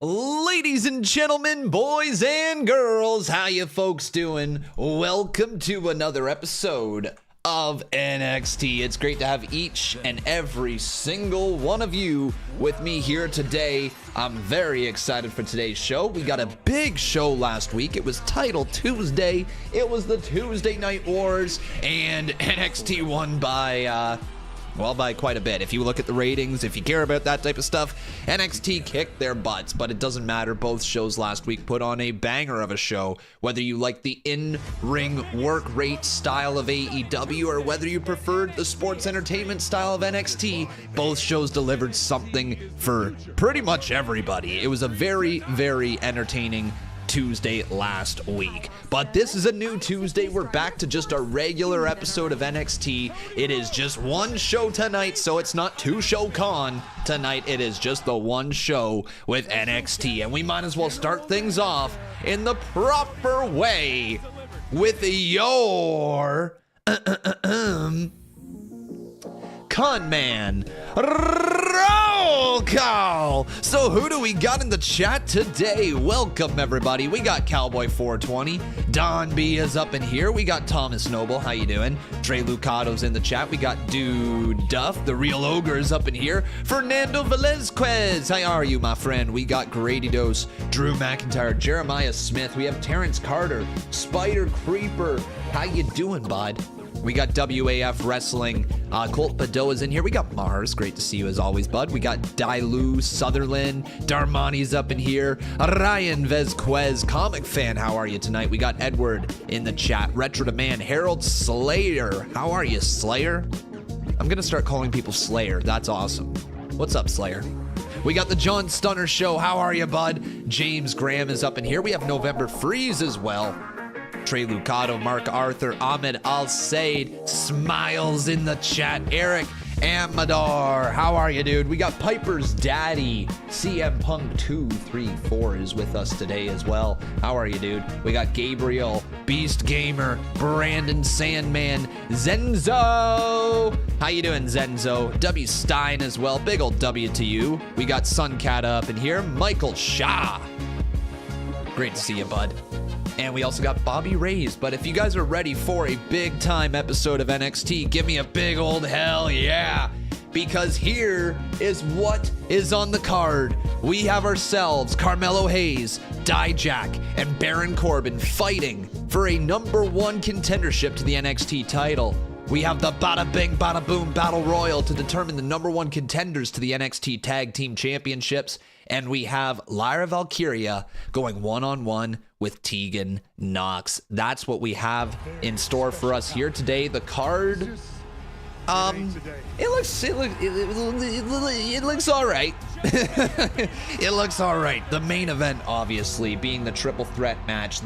Ladies and gentlemen, boys and girls, how you folks doing? Welcome to another episode of NXT. It's great to have each and every single one of you with me here today. I'm very excited for today's show. We got a big show last week. It was Title Tuesday. It was the Tuesday Night Wars, and NXT won by quite a bit. If you look at the ratings, if you care about that type of stuff, NXT kicked their butts, but it doesn't matter. Both shows last week put on a banger of a show. Whether you like the in-ring work rate style of AEW or whether you preferred the sports entertainment style of NXT, both shows delivered something for pretty much everybody. It was a very, very entertaining Tuesday last week. But this is a new Tuesday. We're back to just a regular episode of NXT. It is just one show tonight, so it's not two-show con tonight. It is just the one show with NXT. And we might as well start things off in the proper way with your Con Man roll call. So who do we got in the chat today? Welcome everybody. We got Cowboy 420. Don B is up in here. We got Thomas Noble. How you doing? Trey Lucato's in the chat. We got Dude Duff. The Real Ogre is up in here. Fernando Velezquez. How are you, my friend? We got Grady Dose, Drew McIntyre, Jeremiah Smith. We have Terrence Carter, Spider Creeper. How you doing, bud? We got WAF Wrestling. Colt Padoa's in here. We got Mars. Great to see you as always, bud. We got Dailu Sutherland. Darmani's up in here. Ryan Vezquez, comic fan. How are you tonight? We got Edward in the chat. Retro Demand. Harold Slayer. How are you, Slayer? I'm going to start calling people Slayer. That's awesome. What's up, Slayer? We got the John Stunner Show. How are you, bud? James Graham is up in here. We have November Freeze as well. Trey Lucato, Mark Arthur, Ahmed Al-Said, Smiles in the chat, Eric Amador. How are you, dude? We got Piper's Daddy, CM Punk 234 is with us today as well. How are you, dude? We got Gabriel, Beast Gamer, Brandon Sandman, Zenzo. How you doing, Zenzo? W Stein as well. Big old W to you. We got Suncat up in here. Michael Shaw. Great to see you, bud. And we also got Bobby Rays. But if you guys are ready for a big time episode of NXT, give me a big old hell yeah. Because here is what is on the card. We have ourselves Carmelo Hayes, Dijak, and Baron Corbin fighting for a #1 contendership to the NXT title. We have the Bada Bing Bada Boom Battle Royal to determine the #1 contenders to the NXT Tag Team Championships. And we have Lyra Valkyria going one-on-one with Tegan Knox. That's what we have in store for us here today. The card, it looks all right. It looks all right. The main event, obviously, being the triple threat match.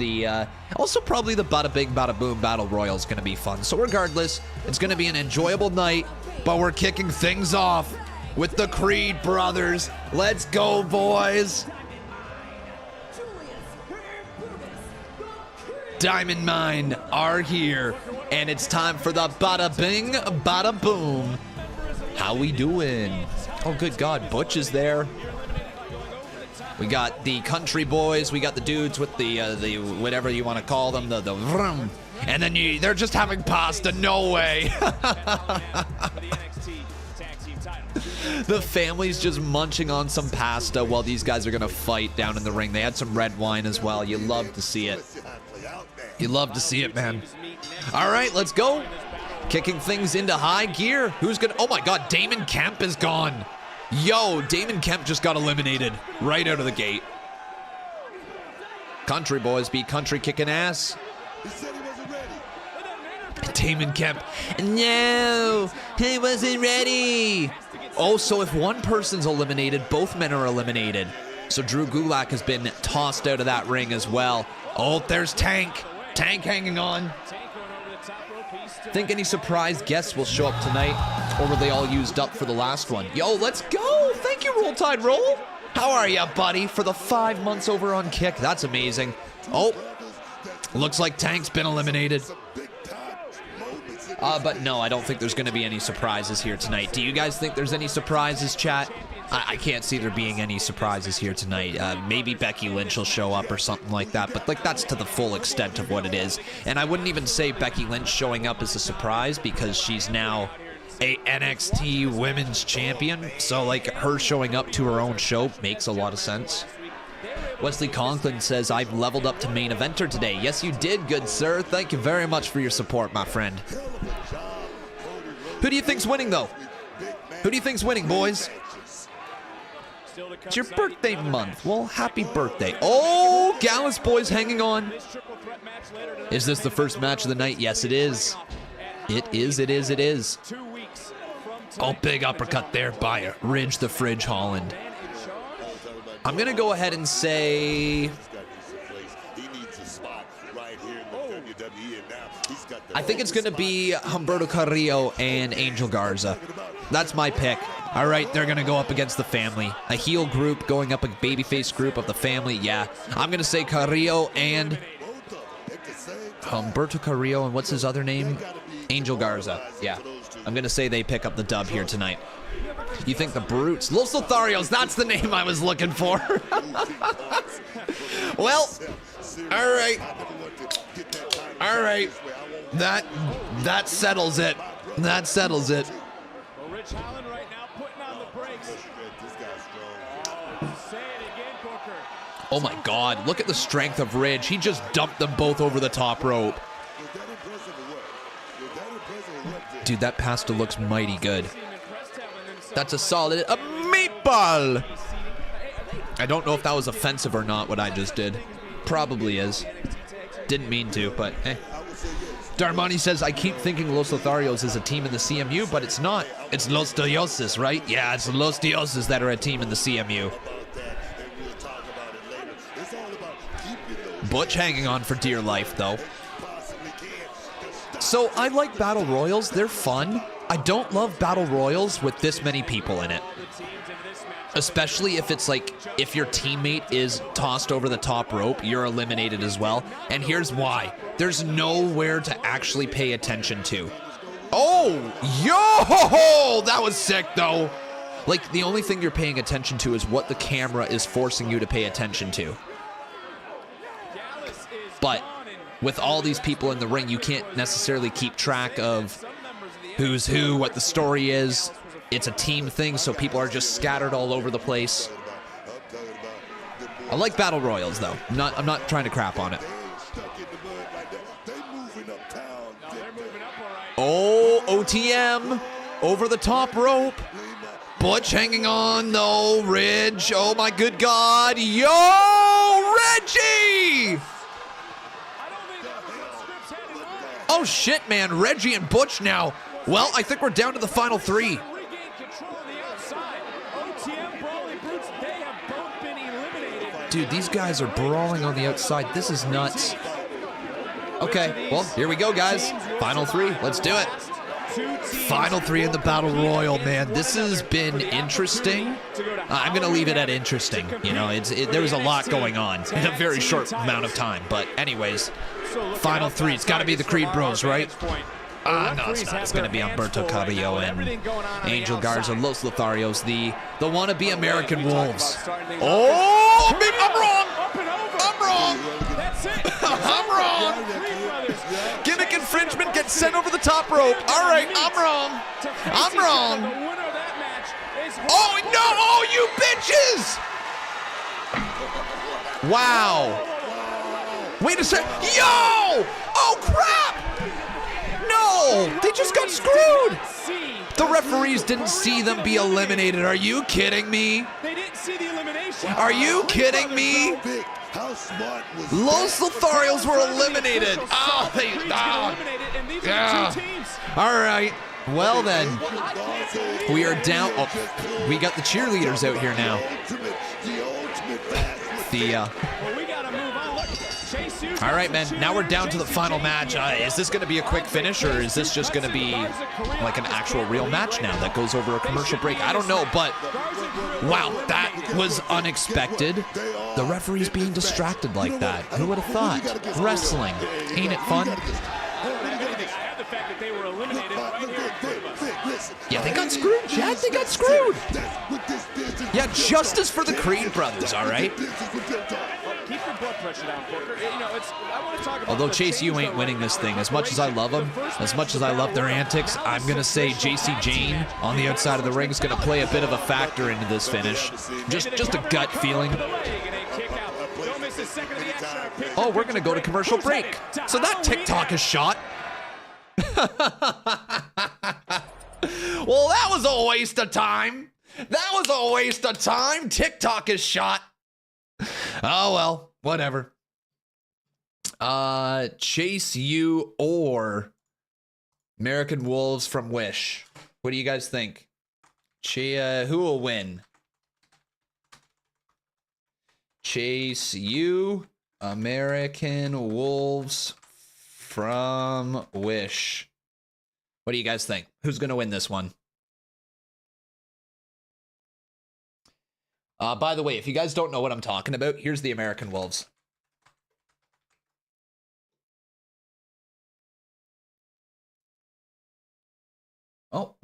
Also probably the Bada Bing Bada Boom Battle Royal is going to be fun. So regardless, it's going to be an enjoyable night, but we're kicking things off with the Creed brothers. Let's go, boys. Diamond Mine are here, and it's time for the Bada Bing Bada Boom. How we doing? Oh, good God, Butch is there. We got the country boys. We got the dudes with the whatever you want to call them, the vroom. And then they're just having pasta. No way. The family's just munching on some pasta while these guys are going to fight down in the ring. They had some red wine as well. You love to see it. You love to see it, man. All right, let's go. Kicking things into high gear. Who's going to... Oh, my God. Damon Kemp is gone. Yo, Damon Kemp just got eliminated right out of the gate. Country boys beat country kicking ass. Damon Kemp. No, he wasn't ready. Oh, so if one person's eliminated, both men are eliminated. So Drew Gulak has been tossed out of that ring as well. Oh, there's Tank. Tank hanging on. Think any surprise guests will show up tonight, or were they all used up for the last one? Yo, let's go. Thank you, Roll Tide Roll. How are ya, buddy? For the 5 months over on Kick. That's amazing. Oh, looks like Tank's been eliminated. But no, I don't think there's going to be any surprises here tonight. Do you guys think there's any surprises, chat? I can't see there being any surprises here tonight. Maybe Becky Lynch will show up or something like that, but like that's to the full extent of what it is. And I wouldn't even say Becky Lynch showing up is a surprise because she's now a NXT Women's Champion. So like her showing up to her own show makes a lot of sense. Wesley Conklin says, I've leveled up to main eventer today. Yes, you did, good sir. Thank you very much for your support, my friend. Who do you think's winning, though? Who do you think's winning, boys? It's your birthday month. Well, happy birthday. Oh, Gallus boys hanging on. Is this the first match of the night? Yes, it is. It is, it is, it is. Oh, big uppercut there by Ridge the Fridge Holland. I'm going to go ahead and say... I think it's going to be Humberto Carrillo and Angel Garza. That's my pick. All right, they're going to go up against the family. A heel group going up a babyface group of the family. Yeah, I'm going to say Carrillo and Humberto Carrillo and what's his other name? Angel Garza. Yeah, I'm going to say they pick up the dub here tonight. You think the Brutes? Los Lotharios, that's the name I was looking for. Well, all right. All right. That settles it. That settles it. Oh my God, look at the strength of Ridge. He just dumped them both over the top rope. Dude, that pasta looks mighty good. That's a solid meatball. I don't know if that was offensive or not, what I just did. Probably is. Didn't mean to, but eh. Darmani says, I keep thinking Los Lotharios is a team in the CMU, but it's not. It's Los Dioses, right? Yeah, it's Los Dioses that are a team in the CMU. Butch hanging on for dear life, though. So I like Battle Royals. They're fun. I don't love Battle Royals with this many people in it. Especially if it's like, if your teammate is tossed over the top rope, you're eliminated as well. And here's why. There's nowhere to actually pay attention to. Oh, yo! That was sick, though. Like, the only thing you're paying attention to is what the camera is forcing you to pay attention to. But with all these people in the ring, you can't necessarily keep track of who's who, what the story is. It's a team thing, so people are just scattered all over the place. I like Battle Royals, though. I'm not trying to crap on it. Oh, OTM over the top rope. Butch hanging on, though. Ridge. Oh, my good God. Yo, Reggie! Oh, shit, man. Reggie and Butch now. Well, I think we're down to the final three. Dude, these guys are brawling on the outside. This is nuts. Okay, well, here we go, guys. Final three. Let's do it. Final three in the Battle Royal, man. This has been interesting. I'm going to leave it at interesting. You know, there was a lot going on in a very short amount of time. But anyways, final three. It's got to be the Creed Bros, right? No, it's not. It's going to be Humberto Carrillo and Angel Garza, Los Lotharios, the wannabe American Wolves. Oh, I'm wrong. I'm wrong. I'm wrong. Gimmick infringement gets sent over the top rope. All right, I'm wrong. I'm wrong. Oh, no. Oh, you bitches. Wow. Wait a sec. Yo. Oh, crap. No, they just got screwed. The referees didn't see them be eliminated. Are you kidding me? They didn't see the elimination. Are you kidding me? Los Lotharios were eliminated. Oh, yeah. All right. Well then, we are down. Oh, we got the cheerleaders out here now. All right, man. Now we're down to the final match. Is this going to be a quick finish, or is this just going to be like an actual real match now that goes over a commercial break? I don't know, but wow, that was unexpected. The referee's being distracted like that. Who would have thought? Wrestling. Ain't it fun? Yeah, they got got screwed, Chad. They got screwed. Yeah, justice for the Creed brothers, all right? Keep your blood pressure down, Booker. You know, I want to talk about Although Chase, you ain't winning this thing. As much as I love them, as much as I love their antics, I'm going to say JC Jane on the outside of the ring is going to play a bit of a factor into this finish. Just a gut feeling. Oh, we're going to go to commercial break. So that TikTok is shot. Well, that was a waste of time. That was a waste of time. TikTok is shot. Oh, well, whatever. Chase you or American Wolves from Wish. What do you guys think? Who will win? Chase you, American Wolves from Wish. What do you guys think? Who's going to win this one? By the way, if you guys don't know what I'm talking about, here's the American Wolves. Oh.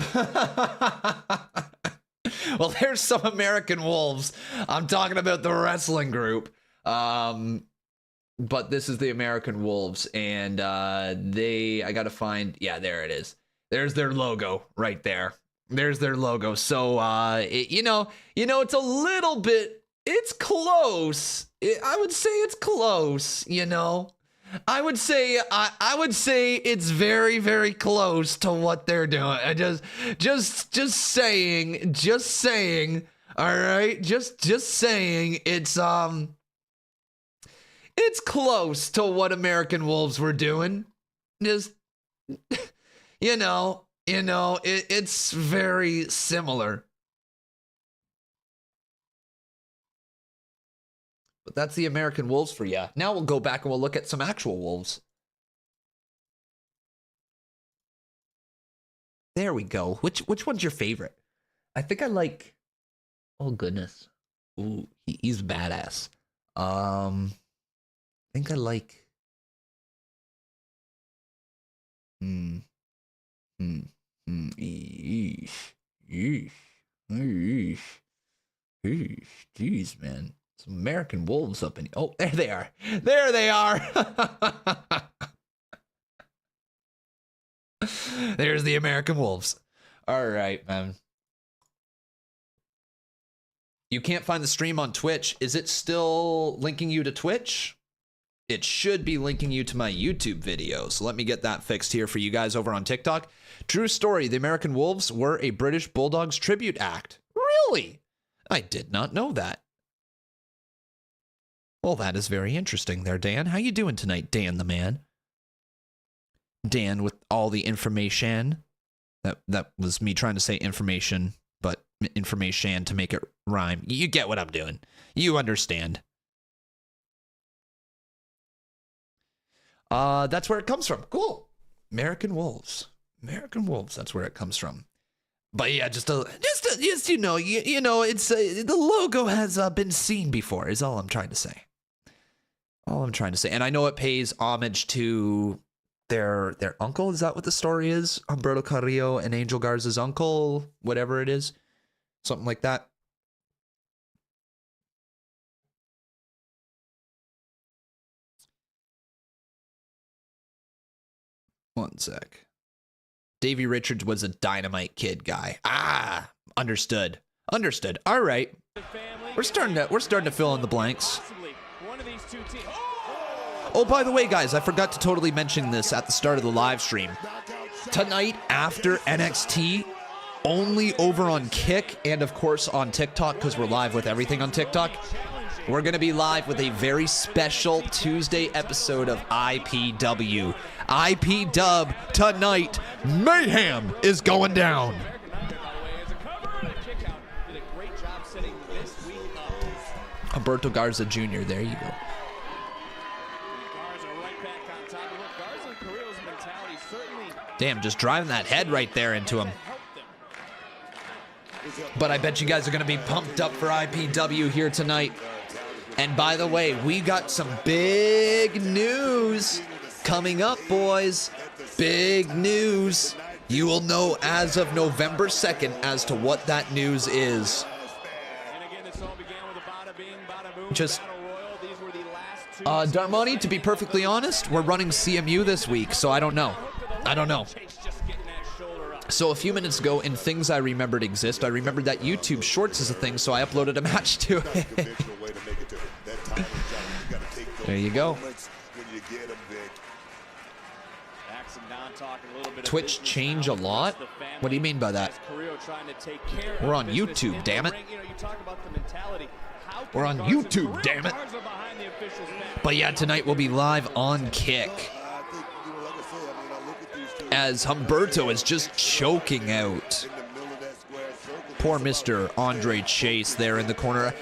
Well, there's some American Wolves. I'm talking about the wrestling group. But this is the American Wolves. And I got to find... Yeah, there it is. There's their logo right there. There's their logo. So, you know, it's a little bit... It's close. I would say it's close, you know. I would say it's very, very close to what they're doing. I just saying. All right, just saying. It's close to what American Wolves were doing. Just, you know, it's very similar. But that's the American Wolves for you. Now we'll go back and we'll look at some actual Wolves. There we go. Which one's your favorite? I think I like... Oh, goodness. Ooh, he's badass. I think I like... Jeez, man. Some American Wolves up in... Oh, there they are. There they are. There's the American Wolves. All right, man. You can't find the stream on Twitch. Is it still linking you to Twitch? It should be linking you to my YouTube video. So let me get that fixed here for you guys over on TikTok. True story. The American Wolves were a British Bulldogs tribute act. Really? I did not know that. Well, that is very interesting there, Dan. How you doing tonight, Dan the man? Dan with all the information. That was me trying to say information, but information to make it rhyme. You get what I'm doing. You understand. That's where it comes from. Cool. American Wolves. American Wolves. That's where it comes from. But yeah, just you know, it's the logo has been seen before. Is all I'm trying to say. All I'm trying to say. And I know it pays homage to their uncle. Is that what the story is? Humberto Carrillo and Angel Garza's uncle, whatever it is. Something like that. One sec. Davey Richards was a Dynamite Kid guy. Ah, understood. Understood. All right. We're starting to fill in the blanks. Oh, by the way, guys, I forgot to totally mention this at the start of the live stream. Tonight, after NXT, only over on Kick and, of course, on TikTok, because we're live with everything on TikTok, we're going to be live with a very special Tuesday episode of IPW. IPW tonight. Mayhem is going down. Humberto Garza Jr., there you go. Damn, just driving that head right there into him. But I bet you guys are going to be pumped up for IPW here tonight. And by the way, we got some big news coming up, boys. Big news. You will know as of November 2nd as to what that news is. Just, Darmani, to be perfectly honest, we're running CMU this week, so I don't know. So a few minutes ago, in Things I Remembered Exist, I remembered that YouTube Shorts is a thing, so I uploaded a match to it. There you go. Twitch change a lot? What do you mean by that? We're on YouTube, damn it. We're on YouTube, damn it. But yeah, tonight we'll be live on Kick. As Humberto is just choking out poor Mr. Andre Chase there in the corner.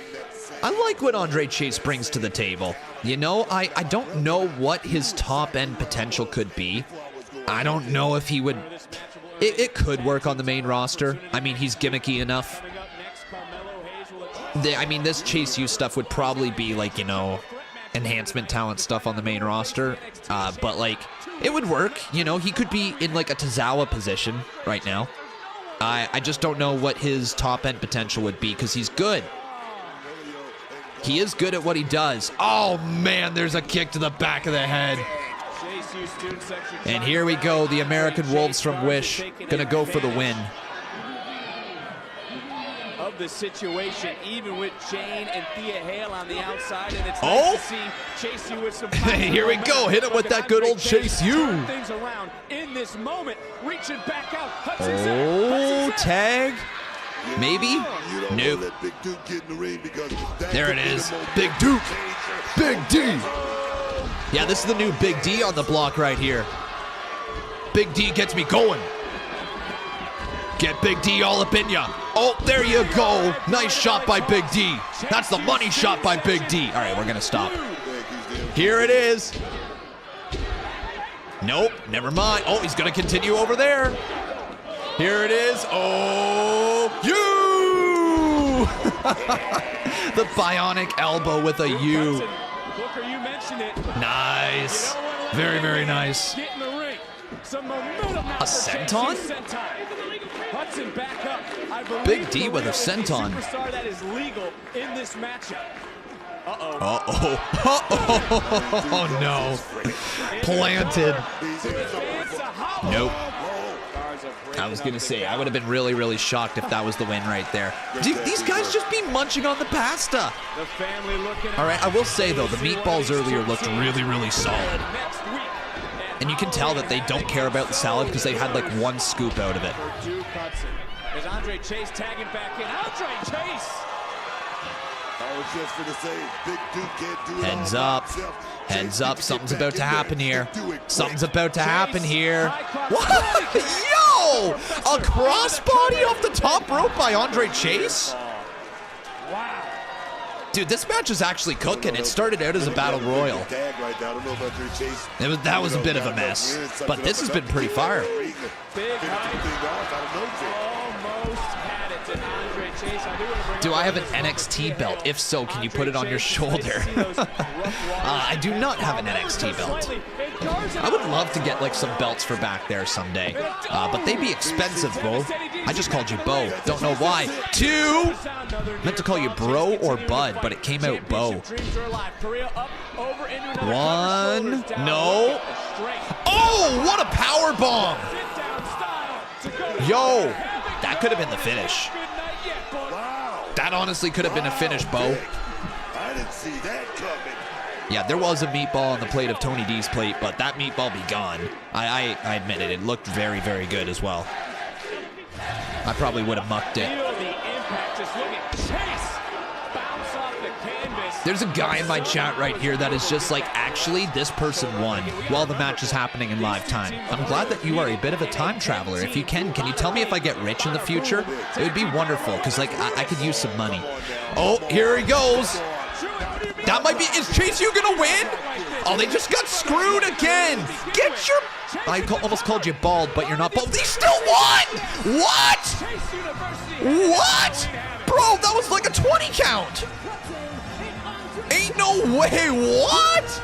I like what Andre Chase brings to the table. You know, I don't know what his top-end potential could be. I don't know if he would... It could work on the main roster. I mean, he's gimmicky enough. I mean, this Chase U stuff would probably be like, you know, enhancement talent stuff on the main roster. But, like, it would work. You know, he could be in, like, a Tozawa position right now. I just don't know what his top-end potential would be because he's good. He is good at what he does. Oh, man, there's a kick to the back of the head. And here we go, the American Wolves from Wish, gonna go for the win. Of the situation, even with Jane and Thea Hale on the outside, and it's nice to see Chase U with some here we go, hit him with that good old Chase U. Things around in this moment, reaching back out. Tag. Maybe? Nope. There it is. Big Duke. Big D. Yeah, this is the new Big D on the block right here. Big D gets me going. Get Big D all up in ya. Oh, there you go. Nice shot by Big D. That's the money shot by Big D. All right, we're going to stop. Here it is. Nope, never mind. Oh, he's going to continue over there. Here it is. Oh, you! The bionic elbow with a U. Nice. Very, very nice. A senton? Big D with a senton. Uh-oh. Oh, no. Planted. Nope. I was going to say, I would have been really, really shocked if that was the win right there. Dude, these guys just be munching on the pasta. All right, I will say, though, the meatballs earlier looked really, really solid. And you can tell that they don't care about the salad because they had, like, one scoop out of it. There's Andre Chase tagging back in. Andre Chase! Heads up. Heads up. Something's about to happen here. Something's about to happen here. What? Yo! A crossbody off the top rope by Andre Chase? Wow. Dude, this match is actually cooking. It started out as a battle royal. That was a bit of a mess, but this has been pretty fire. Do I have an NXT belt? If so, can you put it on your shoulder? I do not have an NXT belt. I would love to get like some belts for back there someday, but they'd be expensive, Bo. I just called you Bo. Don't know why. Two. Meant to call you Bro or Bud, but it came out Bo. One. No. Oh, what a power bomb! Yo, that could have been the finish. That honestly could have been a finish, Bo. I didn't see that coming. Yeah, there was a meatball on the plate of Tony D's plate, but that meatball be gone. I admit it. It looked very, very good as well. I probably would have mucked it. There's a guy in my chat right here that is just like, actually, this person won while the match is happening in live time. I'm glad that you are a bit of a time traveler. If you can you tell me if I get rich in the future? It would be wonderful, because like I could use some money. Oh, here he goes. That might be, is Chase U gonna win? Oh, they just got screwed again. Get your, almost called you bald, but you're not bald. They still won! What? What? Bro, that was like a 20 count. Ain't no way, what?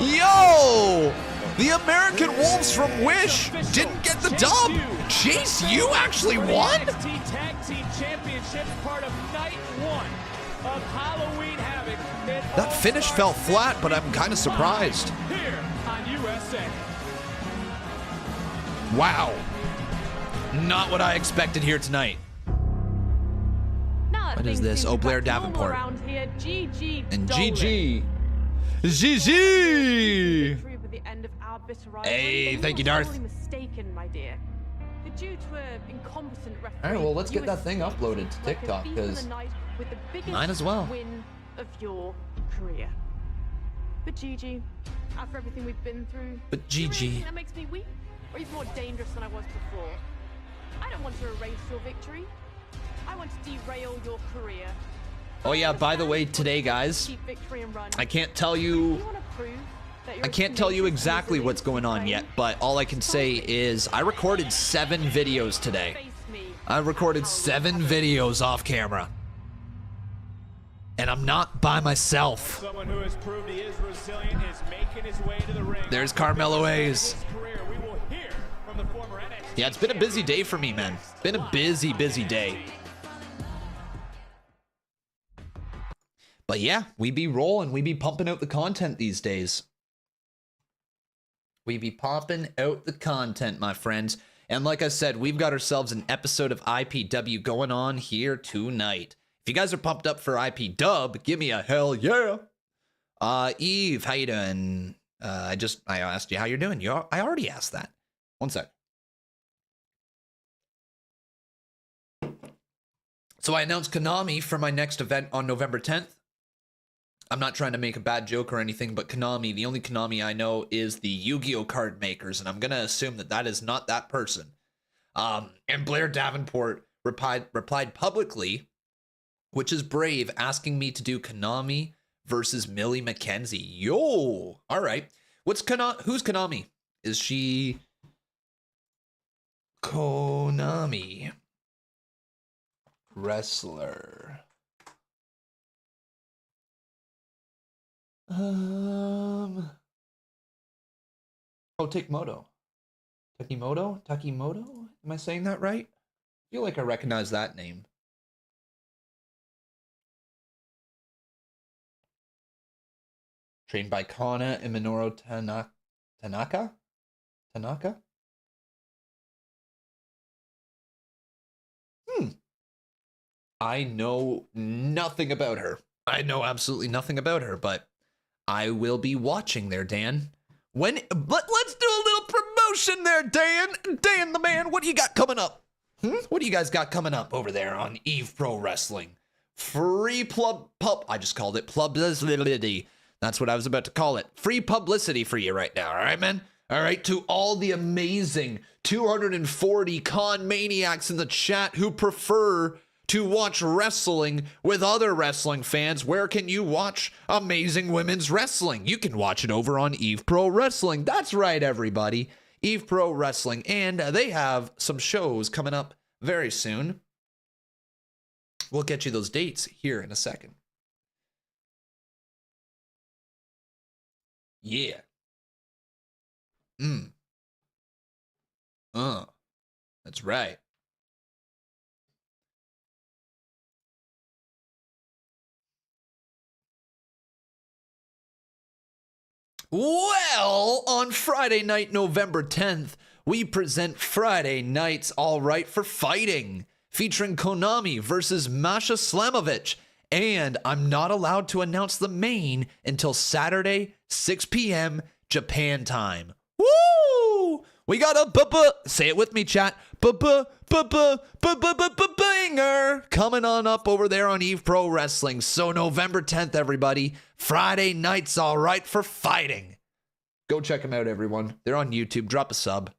Yo! The American Wolves from Wish didn't get the dub. Chase U actually won? NXT Tag Team Championships, part of night 1 of Halloween Havoc. That finish fell flat, but I'm kind of surprised. Here on USA. Wow. Not what I expected here tonight. What is this? Oh, Blair Davenport. Gigi And Dolin. Gigi. Gigi! Hey, thank you, Darth. Mistaken, my dear. Due to an incompetent referee, All right, well, let's you get that thing escaped uploaded to like a TikTok, thief in because the night with the biggest might as well. win of your career. But Gigi, after everything we've been through, But do you really Gigi. think that makes me weak, or even more dangerous than I was before? I don't want to erase your victory. I want to derail your career. Oh yeah, by the way, today, guys, I can't tell you exactly what's going on yet, but all I can say is I recorded 7 videos today. I recorded 7 videos off camera. And I'm not by myself. Someone who has proved he is resilient is making his way to the ring. There's Carmelo Hayes. We will hear from the former NXT Yeah, it's been a busy day for me, man. It's been a busy, busy day. But yeah, we be rolling. We be pumping out the content these days. We be pumping out the content, my friends. And like I said, we've got ourselves an episode of IPW going on here tonight. If you guys are pumped up for IP Dub, give me a hell yeah. Eve, how you doing? I asked you how you're doing. I already asked that. One sec. So I announced Konami for my next event on November 10th. I'm not trying to make a bad joke or anything, but Konami, the only Konami I know is the Yu-Gi-Oh card makers, and I'm going to assume that that is not that person. And Blair Davenport replied publicly, which is brave, asking me to do Konami versus Millie McKenzie. Yo! All right. Who's Konami? Is she Konami wrestler? Oh, Takimoto. Takimoto? Am I saying that right? I feel like I recognize that name. Trained by Kana and Minoru Tanaka? I know nothing about her. I know absolutely nothing about her, but I will be watching there, Dan. Let's do a little promotion there, Dan. Dan the man, what do you got coming up? What do you guys got coming up over there on Eve Pro Wrestling? Free I just called it publicity. That's what I was about to call it. Free publicity for you right now, all right, man? All right, to all the amazing 240 con maniacs in the chat who prefer to watch wrestling with other wrestling fans, where can you watch amazing women's wrestling? You can watch it over on Eve Pro Wrestling. That's right, everybody. Eve Pro Wrestling. And they have some shows coming up very soon. We'll get you those dates here in a second. Yeah. That's right. Well, on Friday night, November 10th, we present Friday Nights All Right for Fighting, featuring Konami versus Masha Slamovich. And I'm not allowed to announce the main until Saturday, 6 p.m. Japan time. Woo! We got a say it with me, chat. Banger coming on up over there on Eve Pro Wrestling. So November 10th, everybody. Friday Nights All Right for Fighting. Go check them out, everyone. They're on YouTube. Drop a sub.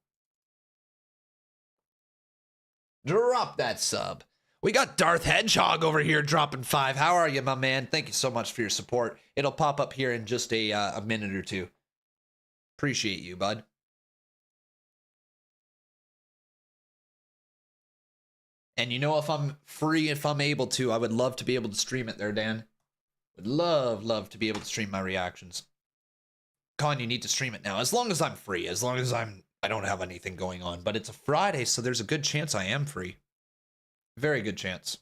Drop that sub. We got Darth Hedgehog over here dropping 5. How are you, my man? Thank you so much for your support. It'll pop up here in just a minute or two. Appreciate you, bud. And you know, if I'm free, if I'm able to, I would love to be able to stream it there, Dan. Would love to be able to stream my reactions. Con, you need to stream it now. As long as I'm free. As long as I don't have anything going on. But it's a Friday, so there's a good chance I am free. Very good chance.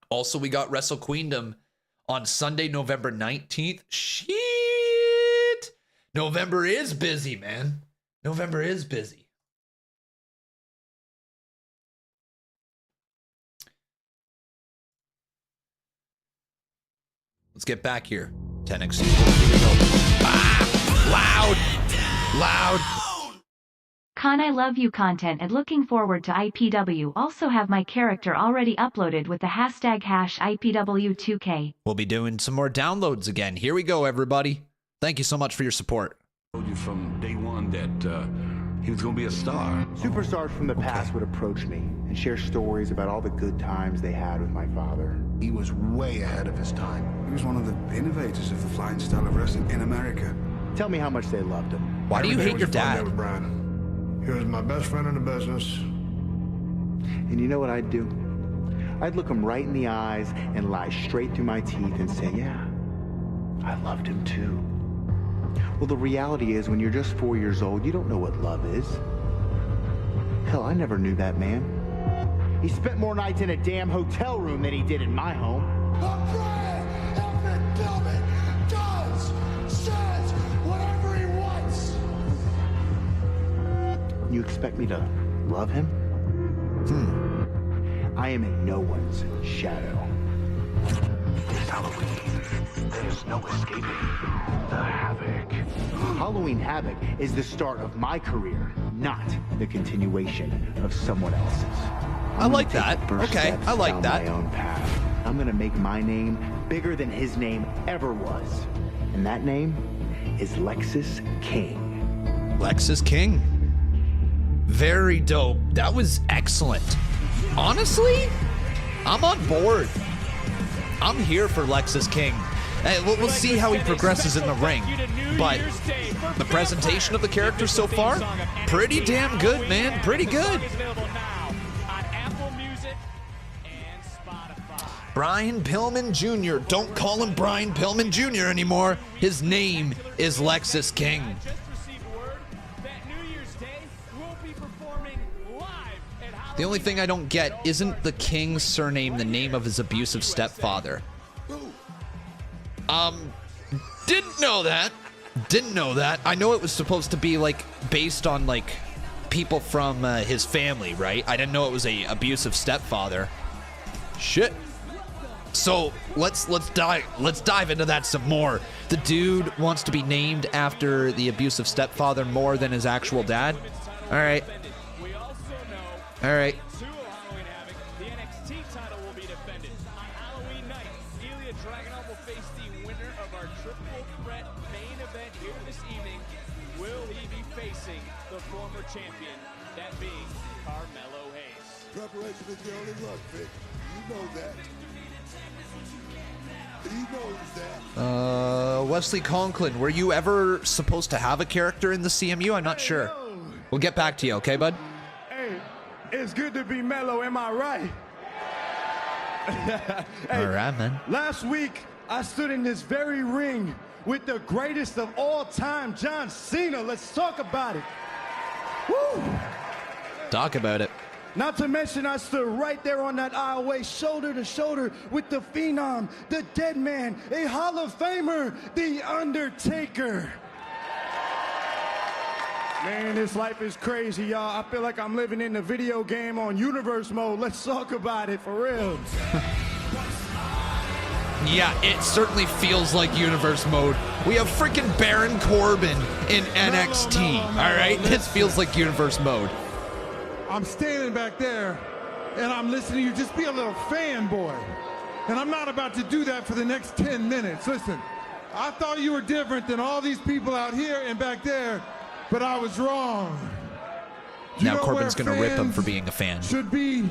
Also, we got Wrestle Queendom on Sunday, November 19th. Shit! November is busy, man. November is busy. Let's get back here. 10x. Here we go. Ah! Loud! Con, I love you content and looking forward to IPW. Also have my character already uploaded with the hashtag #IPW2K. We'll be doing some more downloads again. Here we go, everybody. Thank you so much for your support. I told you from day one that he was going to be a star. Superstars from the past would approach me and share stories about all the good times they had with my father. He was way ahead of his time. He was one of the innovators of the flying style of wrestling in America. Tell me how much they loved him. Why do you hate your dad? He was my best friend in the business. And you know what I'd do? I'd look him right in the eyes and lie straight through my teeth and say, yeah, I loved him too. Well, the reality is when you're just 4 years old, you don't know what love is. Hell, I never knew that man. He spent more nights in a damn hotel room than he did in my home. I'm Brian! Everett Billman does, says whatever he wants! You expect me to love him? I am in no one's shadow. This Halloween, there's no escaping the havoc. Halloween Havoc is the start of my career, not the continuation of someone else's. I like that. Okay, I like that. My own path. I'm gonna make my name bigger than his name ever was, and that name is Lexis King. Lexis King. Very dope. That was excellent. Honestly, I'm on board. I'm here for Lexis King. Hey, we'll see how he progresses in the ring. But the presentation of the character so far, pretty damn good, man. Pretty good. Brian Pillman Jr. Don't call him Brian Pillman Jr. anymore. His name is Lexis King. The only thing I don't get, isn't the King's surname the name of his abusive stepfather? Didn't know that. Didn't know that. I know it was supposed to be like based on like people from his family, right? I didn't know it was a abusive stepfather. Shit. So let's dive into that some more. The dude wants to be named after the abusive stepfather more than his actual dad. All right. All right. The NXT title will be defended on Halloween night. Ilya Dragunov will face the winner of our triple threat main event here this evening. Will he be facing the former champion, that being Carmelo Hayes? Preparation is the only luck, Vic. You know that. He knows that. Wesley Conklin, were you ever supposed to have a character in the CMU? I'm not sure. We'll get back to you, okay, bud? Hey, it's good to be Melo, am I right? Hey, All right, man. last week, I stood in this very ring with the greatest of all time, John Cena. Let's talk about it. Woo! Talk about it. Not to mention, I stood right there on that aisleway, shoulder to shoulder with the Phenom, the Dead Man, a Hall of Famer, The Undertaker. Man, this life is crazy, y'all. I feel like I'm living in the video game on universe mode. Let's talk about it, for real. Yeah, it certainly feels like universe mode. We have freaking Baron Corbin in NXT, all right? This feels like universe mode. I'm standing back there, and I'm listening to you just be a little fanboy. And I'm not about to do that for the next 10 minutes. Listen, I thought you were different than all these people out here and back there, but I was wrong. Now Corbin's going to rip him for being a fan. Should be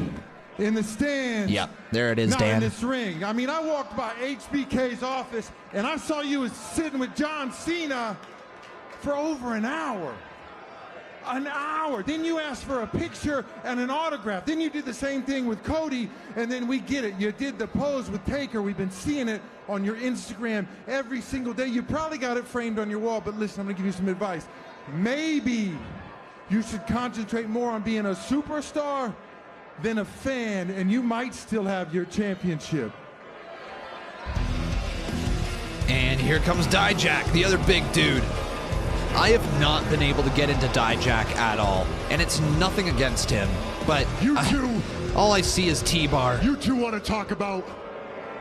in the stands. Yeah, there it is, not Dan. in this ring. I mean, I walked by HBK's office, and I saw you was sitting with John Cena for over an hour. an hour. Then you asked for a picture and an autograph. Then you did the same thing with Cody, and then we get it. You did the pose with Taker. We've been seeing it on your Instagram every single day. You probably got it framed on your wall, but listen, I'm gonna give you some advice. Maybe you should concentrate more on being a superstar than a fan, and you might still have your championship. And here comes Dijak, the other big dude. I have not been able to get into Dijak at all, and it's nothing against him, but You two, all I see is T-Bar. you two want to talk about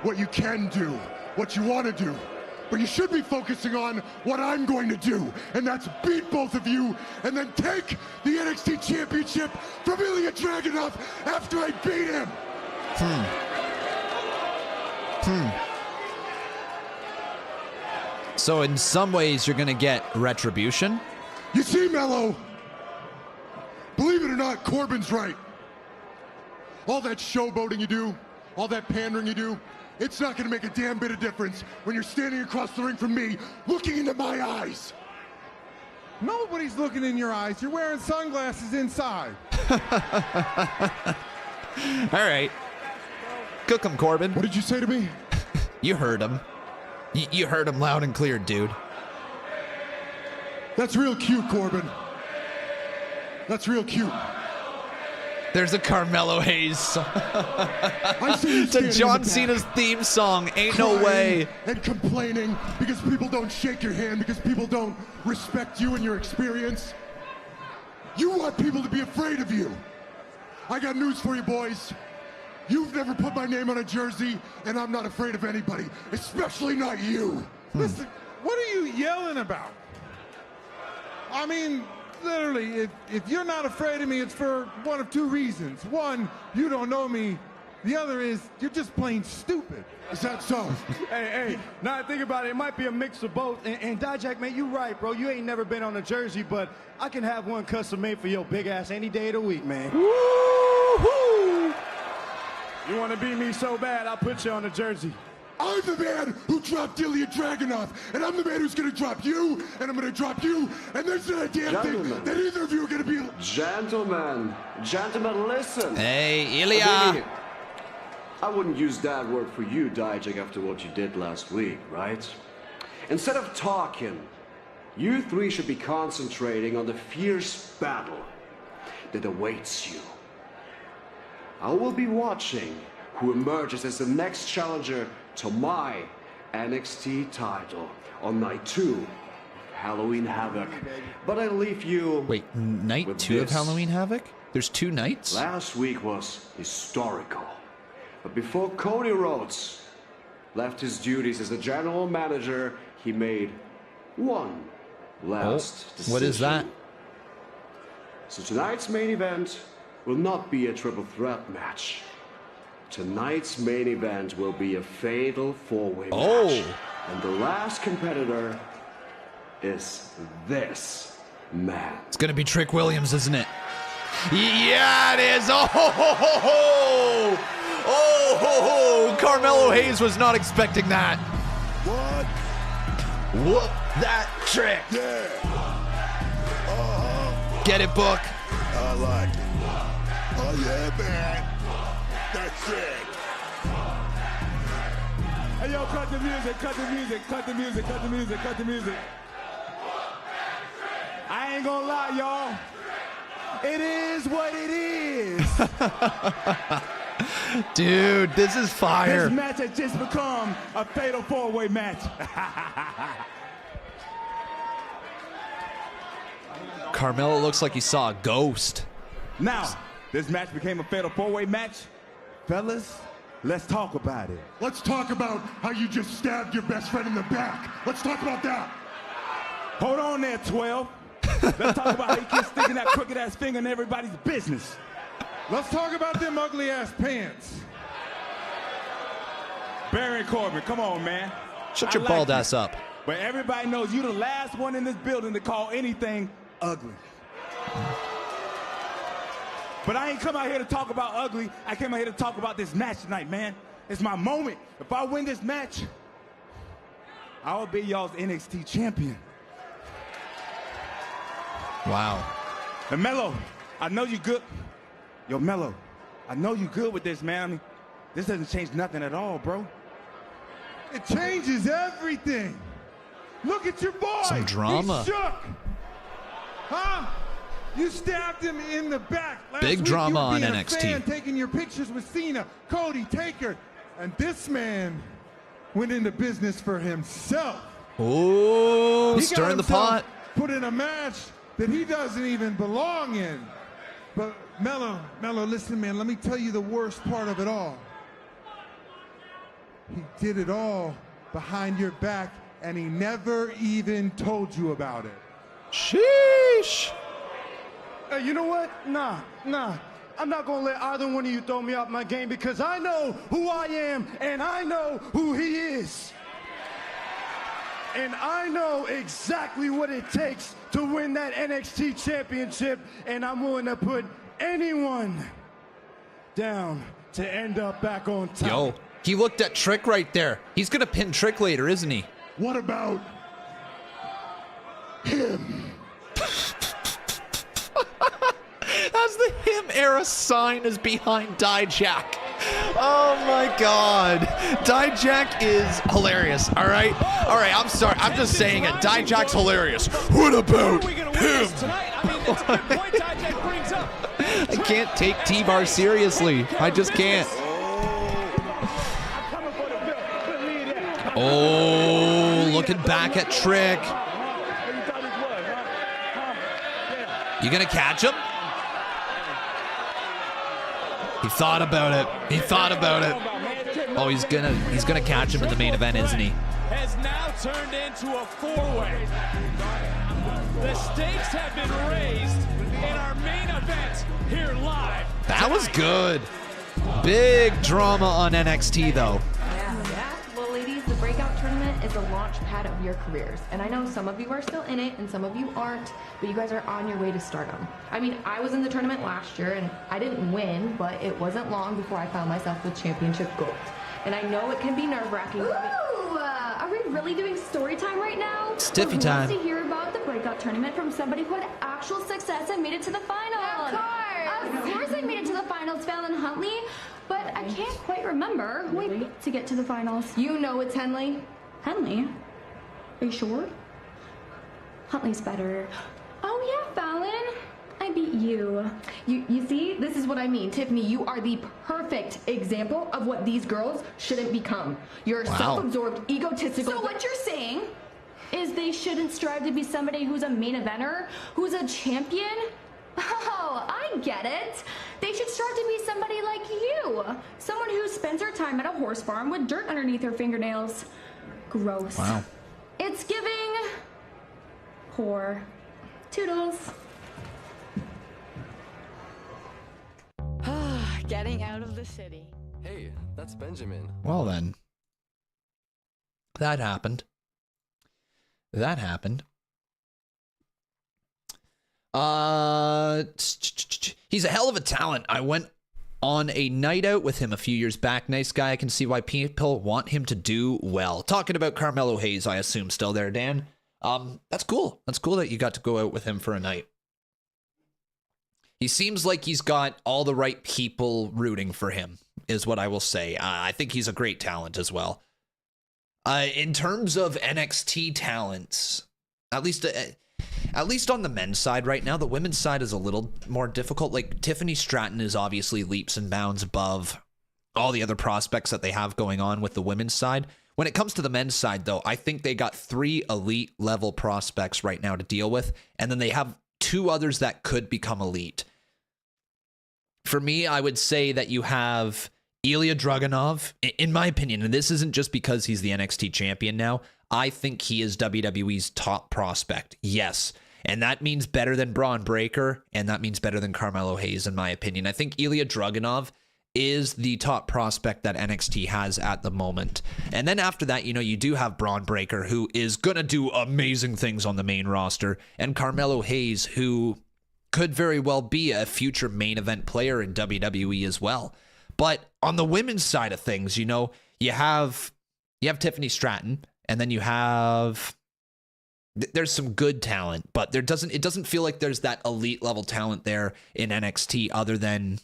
what you can do, what you want to do. But you should be focusing on what I'm going to do, and that's beat both of you and then take the NXT Championship from Ilya Dragunov after I beat him. So in some ways, you're going to get retribution? You see, Melo, believe it or not, Corbin's right. All that showboating you do, all that pandering you do, it's not going to make a damn bit of difference when you're standing across the ring from me, looking into my eyes. Nobody's looking in your eyes. You're wearing sunglasses inside. All right. Cook him, Corbin. What did you say to me? You heard him. You heard him loud and clear, dude. That's real cute, Corbin. That's real cute. There's a Carmelo Hayes song. I see you to standing John in the back, Cena's theme song, Ain't No crying Way. And complaining because people don't shake your hand, because people don't respect you and your experience. You want people to be afraid of you. I got news for you, boys. You've never put my name on a jersey, and I'm not afraid of anybody, especially not you. Listen, what are you yelling about? I mean, literally, if you're not afraid of me, it's for one of two reasons. One, you don't know me. The other is you're just plain stupid. Is that so? Hey, now that I think about it, it might be a mix of both. And Dijak, man, you right, bro. You ain't never been on a jersey, but I can have one custom made for your big ass any day of the week, man. Woo-hoo! You want to beat me so bad, I'll put you on a jersey. I'm the man who dropped Ilya Dragunov, and I'm the man who's going to drop you, and I'm going to drop you, and there's not a damn thing that either of you are going to be... Gentlemen, listen. Hey, Ilya. I wouldn't use that word for you, Dijak, after what you did last week, right? Instead of talking, you three should be concentrating on the fierce battle that awaits you. I will be watching who emerges as the next challenger to my NXT title on night 2 of Halloween Havoc. But I leave you... Wait, night 2 of Halloween Havoc? There's 2 nights? Last week was historical. But before Cody Rhodes left his duties as a general manager, he made one last decision. What is that? So tonight's main event will not be a triple threat match. Tonight's main event will be a fatal four-way match. And the last competitor is this man. It's gonna be Trick Williams, isn't it? Yeah, it is. Oh, ho, ho, ho, ho. Oh, ho, ho. Carmelo Hayes was not expecting that. What? Whoop that trick. Yeah. Get it, Book. I like it. Oh, yeah, man. That's it. Hey, yo, cut the music, cut the music, cut the music, cut the music, cut the music. I ain't gonna lie, y'all. It is what it is. Dude, this is fire. This match has just become a fatal four-way match. Carmelo looks like he saw a ghost. Now, this match became a fatal four-way match. Fellas, let's talk about it. Let's talk about how you just stabbed your best friend in the back. Let's talk about that. Hold on there, 12. Let's talk about how you keep sticking that crooked-ass finger in everybody's business. Let's talk about them ugly-ass pants. Barry Corbin, come on, man. Shut your I bald like ass up. But everybody knows you're the last one in this building to call anything ugly. But I ain't come out here to talk about ugly. I came out here to talk about this match tonight, man. It's my moment. If I win this match, I will be y'all's NXT champion. Wow. And Melo, I know you good. Yo, Melo, I know you good with this, man. I mean, this doesn't change nothing at all, bro. It changes everything. Look at your boy. Some drama. He's shook. Huh? You stabbed him in the back. Big drama on NXT. Fan, taking your pictures with Cena, Cody, Taker, and this man went into business for himself. Oh, stirring the pot. Put in a match that he doesn't even belong in. But Melo, listen, man, let me tell you the worst part of it all. He did it all behind your back, and he never even told you about it. Sheesh. Hey, you know what? Nah. I'm not going to let either one of you throw me off my game because I know who I am and I know who he is. And I know exactly what it takes to win that NXT championship, and I'm willing to put anyone down to end up back on top. Yo, he looked at Trick right there. He's going to pin Trick later, isn't he? What about him? As the him era sign is behind Dijak. Oh my God. Dijak is hilarious. All right. I'm sorry. I'm just saying it. Dijak's hilarious. What about him? I can't take T-Bar seriously. I just can't. Oh, looking back at Trick. You gonna catch him? He thought about it. Oh, he's gonna catch him in the main event, isn't he? Has now turned into a four-way. The stakes have been raised in our main event here live. That was good. Big drama on NXT though. Well, ladies, the breakout tournament is the launch pad of your careers. And I know some of you are still in it and some of you aren't, but you guys are on your way to stardom. I mean, I was in the tournament last year and I didn't win, but it wasn't long before I found myself with championship gold. And I know it can be nerve-wracking. Ooh, are we really doing story time right now? Stiffy time. To hear about the breakout tournament from somebody who had actual success and made it to the finals. Of course I made it to the finals, fell in Huntley. But I can't quite remember who I beat to get to the finals. You know it's Henley. Henley? Are you sure? Huntley's better. Oh yeah, Fallon. I beat you. You see, this is what I mean. Tiffany, you are the perfect example of what these girls shouldn't become. You're self-absorbed, egotistical. So what you're saying is they shouldn't strive to be somebody who's a main eventer, who's a champion? Oh, I get it. They should strive to be somebody like you. Someone who spends her time at a horse farm with dirt underneath her fingernails. Gross. Wow. It's giving whore. Toodles. Getting out of the city. Hey, that's Benjamin. Well then. That happened. He's a hell of a talent. I went on a night out with him a few years back. Nice guy. I can see why people want him to do well. Talking about Carmelo Hayes, I assume still there, Dan. That's cool. That's cool that you got to go out with him for a night. He seems like he's got all the right people rooting for him, is what I will say. I think he's a great talent as well. In terms of NXT talents, at least on the men's side right now, the women's side is a little more difficult. Like Tiffany Stratton is obviously leaps and bounds above all the other prospects that they have going on with the women's side. When it comes to the men's side, though, I think they got 3 elite level prospects right now to deal with, and then they have 2 others that could become elite. For me, I would say that you have Ilya Dragunov, in my opinion, and this isn't just because he's the NXT champion now. I think he is WWE's top prospect. Yes. And that means better than Bron Breakker, and that means better than Carmelo Hayes, in my opinion. I think Ilya Dragunov is the top prospect that NXT has at the moment. And then after that, you do have Bron Breakker, who is going to do amazing things on the main roster, and Carmelo Hayes, who could very well be a future main event player in WWE as well. But on the women's side of things, you have Tiffany Stratton, and then you have there's some good talent, but it doesn't feel like there's that elite level talent there in NXT other than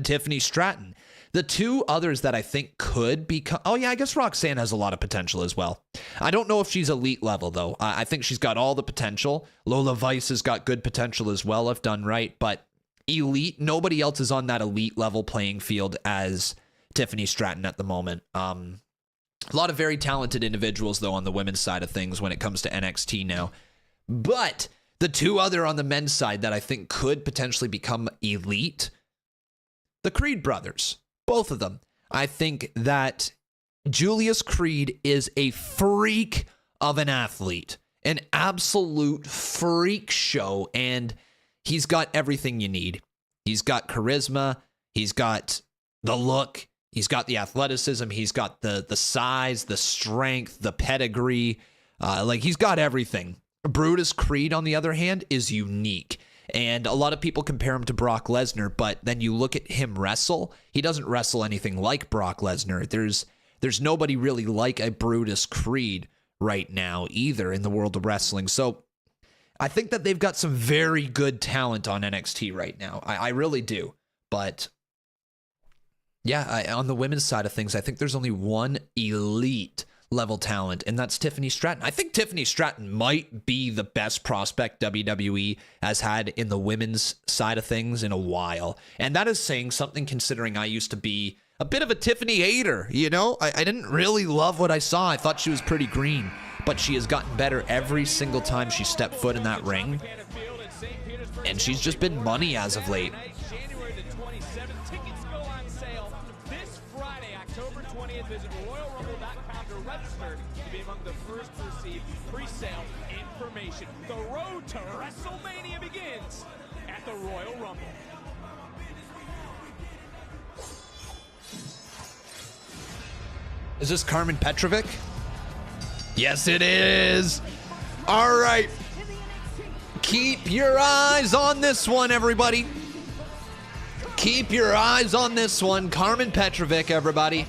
Tiffany Stratton. The two others that I think could become... Oh, yeah, I guess Roxanne has a lot of potential as well. I don't know if she's elite level, though. I think she's got all the potential. Lola Vice has got good potential as well, if done right. But elite, nobody else is on that elite level playing field as Tiffany Stratton at the moment. A lot of very talented individuals, though, on the women's side of things when it comes to NXT now. But the two other on the men's side that I think could potentially become elite, the Creed brothers. Both of them. I think that Julius Creed is a freak of an athlete, an absolute freak show, and he's got everything you need. He's got charisma, he's got the look, he's got the athleticism, he's got the size, the strength, the pedigree, he's got everything. Brutus Creed, on the other hand, is unique. And a lot of people compare him to Brock Lesnar, but then you look at him wrestle, he doesn't wrestle anything like Brock Lesnar. There's nobody really like a Brutus Creed right now either in the world of wrestling. So I think that they've got some very good talent on NXT right now. I really do. But yeah, on the women's side of things, I think there's only one elite level talent, and that's Tiffany Stratton. I think Tiffany Stratton might be the best prospect WWE has had in the women's side of things in a while. And that is saying something, considering I used to be a bit of a Tiffany hater, you know? I didn't really love what I saw. I thought she was pretty green, but she has gotten better every single time she stepped foot in that ring. And she's just been money as of late. January the 27th. Tickets go on sale this Friday, October 20th. Visit RoyalRumble.com to register to be among the first to receive pre-sale information. The road to WrestleMania begins at the Royal Rumble. Is this Carmen Petrovic? Yes, it is. All right. Keep your eyes on this one, everybody. Keep your eyes on this one. Carmen Petrovic, everybody.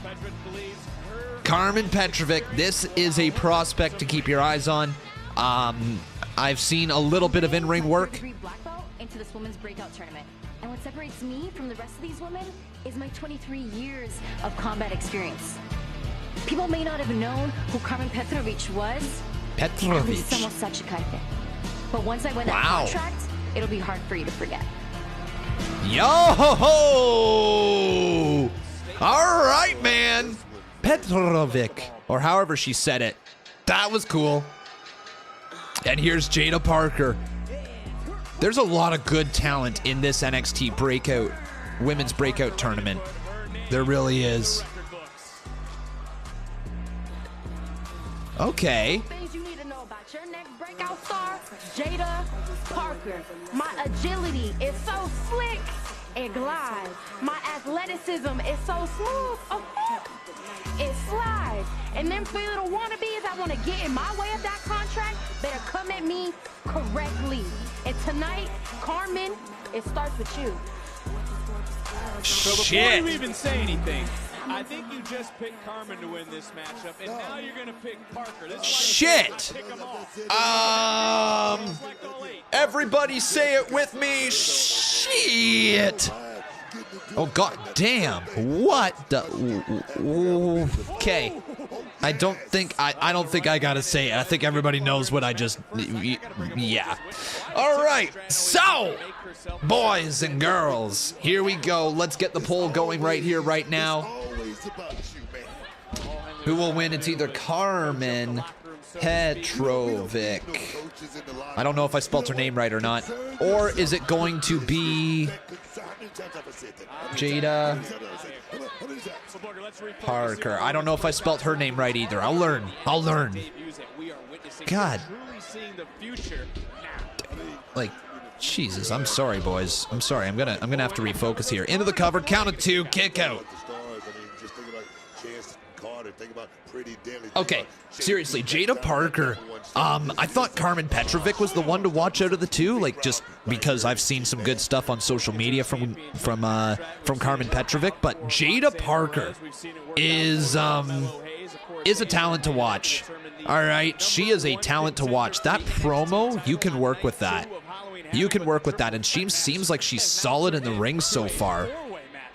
Carmen Petrovic. This is a prospect to keep your eyes on. I've seen a little bit of in-ring work. Black belt into this women's breakout tournament. And what separates me from the rest of these women is my 23 years of combat experience. People may not have known who Carmen Petrovic was. Petrovic. But once I win that contract, it'll be hard for you to forget. Yo ho ho! All right, man. Petrovic, or however she said it. That was cool. And here's Jada Parker. There's a lot of good talent in this NXT breakout, women's breakout tournament. There really is. Okay. Things you need to know about your next breakout star, Jada Parker. My agility is so slick, it glides. My athleticism is so smooth, it slides. And them three little wannabes that want to get in my way of that contract better come at me correctly. And tonight, Carmen, it starts with you. So before you even say anything, I think you just picked Carmen to win this matchup, and now you're going to pick Parker. This Shit! Everybody say it with me. Shit! Oh, god damn. What the... Okay. I don't think I gotta say it. I think everybody knows what I just... Yeah. All right. So, boys and girls, here we go. Let's get the poll going right here, right now. Who will win? It's either Carmen Petrovic. I don't know if I spelled her name right or not. Or is it going to be Jada Parker? I don't know if I spelled her name right either. I'll learn. God. Like, Jesus, I'm sorry, boys. I'm sorry. I'm gonna have to refocus here. Into the cover, count of two, kick out. Okay, seriously, Jada Parker. I thought Carmen Petrovic was the one to watch out of the two, like, just because I've seen some good stuff on social media from Carmen Petrovic, but Jada Parker is is a talent to watch. All right, she is a talent to watch. That promo, you can work with that. You can work with that, and she seems like she's solid in the ring so far.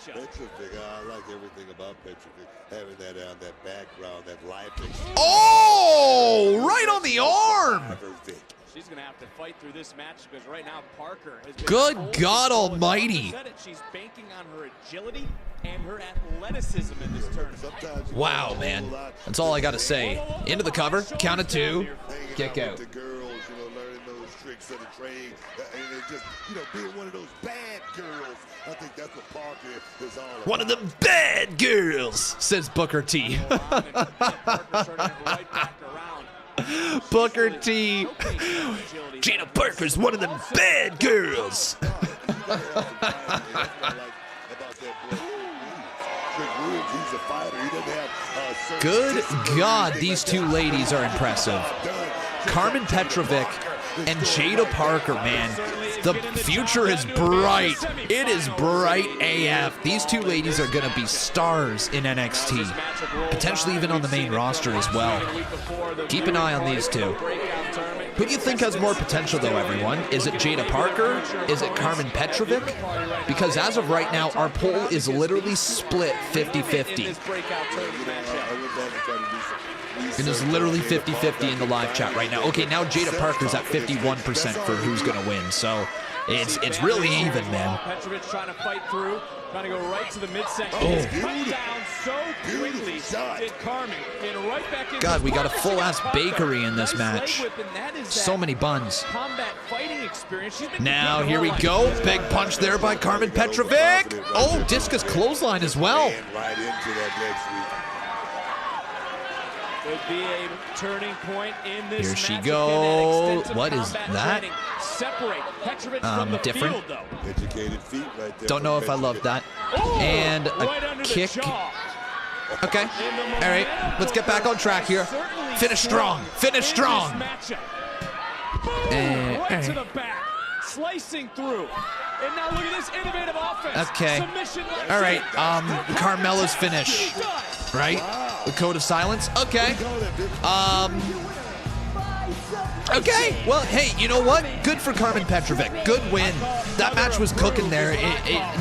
Petrovic, I like everything about Petrovic. Having that background, that life. Oh, right on the arm. She's going to have to fight through this match because right now Parker has been Good God almighty. She's banking on her agility and her athleticism in this tournament. Wow, man. That's all I got to say. Into the cover, count of 2, kick out. The girls, learning those tricks of the trade, and just, being one of those bad girls. I think that's what Parker is all about. One of them bad girls, says Booker T. Booker T. Jada Parker's one of them bad girls. Good God, these two ladies are impressive. Carmen Petrovic and Jada Parker, man. The future is bright. It is bright AF. These two ladies are going to be stars in NXT. Potentially even on the main roster as well. Keep an eye on these two. Who do you think has more potential, though, everyone? Is it Jada Parker? Is it Carmen Petrovic? Because as of right now, our poll is literally split 50-50. It is literally 50-50 in the live chat right now. Okay, now Jada Parker's at 51% for who's going to win. So it's really even, man. Petrovic trying to fight through, trying to go right to the midsection. Oh. Cut down so quickly did Carmen. And right back in. God, we got a full-ass bakery in this match. So many buns. Combat fighting experience. Now, here we go. Big punch there by Carmen Petrovic. Oh, discus clothesline as well. Right into that next week. Could be a turning point in this Here she goes. What is that? Different. Educated feet right there. Don't know if I love that. And a kick. Okay. All right. Let's get back on track here. Finish strong. Finish strong. Right to the back. Slicing through. And now look at this innovative offense. Okay. All right. Carmelo's finish. Right? The code of silence. Okay. Okay. Well, hey, you know what? Good for Carmen Petrovic. Good win. That match was cooking there.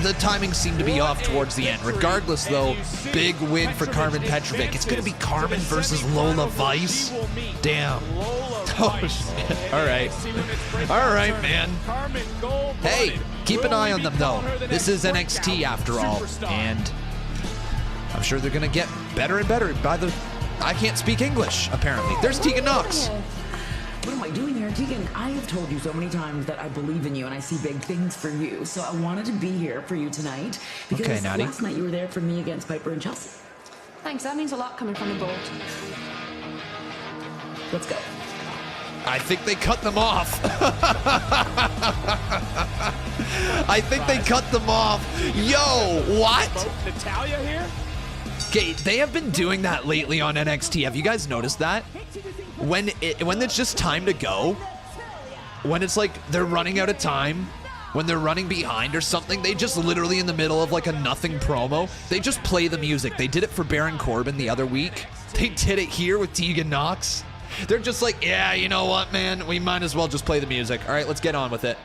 The timing seemed to be off towards the end. Regardless, though, big win for Carmen Petrovic. It's going to be Carmen versus Lola Vice. Damn. Oh, shit. All right. All right, man. Hey, keep an eye on them, though. This is NXT after all. And I'm sure they're going to get better and better by the... I can't speak English, apparently. There's Tegan Knox. What am I doing here? Tegan, I have told you so many times that I believe in you and I see big things for you. So I wanted to be here for you tonight. Because last night you were there for me against Piper and Chelsea. Thanks, that means a lot coming from the board. Let's go. I think they cut them off. I think they cut them off. Yo, what? Natalia here? Okay, they have been doing that lately on NXT. Have you guys noticed that? When it's just time to go, when it's like they're running out of time, when they're running behind or something, they just literally in the middle of like a nothing promo, they just play the music. They did it for Baron Corbin the other week. They did it here with Tegan Knox. They're just like, yeah, you know what, man? We might as well just play the music. All right, let's get on with it.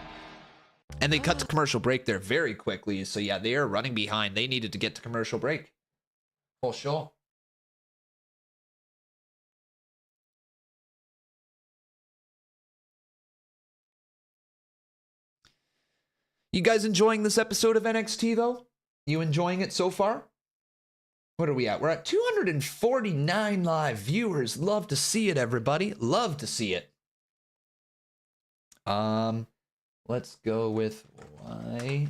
And they cut to commercial break there very quickly. So yeah, they are running behind. They needed to get to commercial break. For sure. You guys enjoying this episode of NXT, though? You enjoying it so far? What are we at? We're at 249 live viewers. Love to see it, everybody. Love to see it. Let's go with why.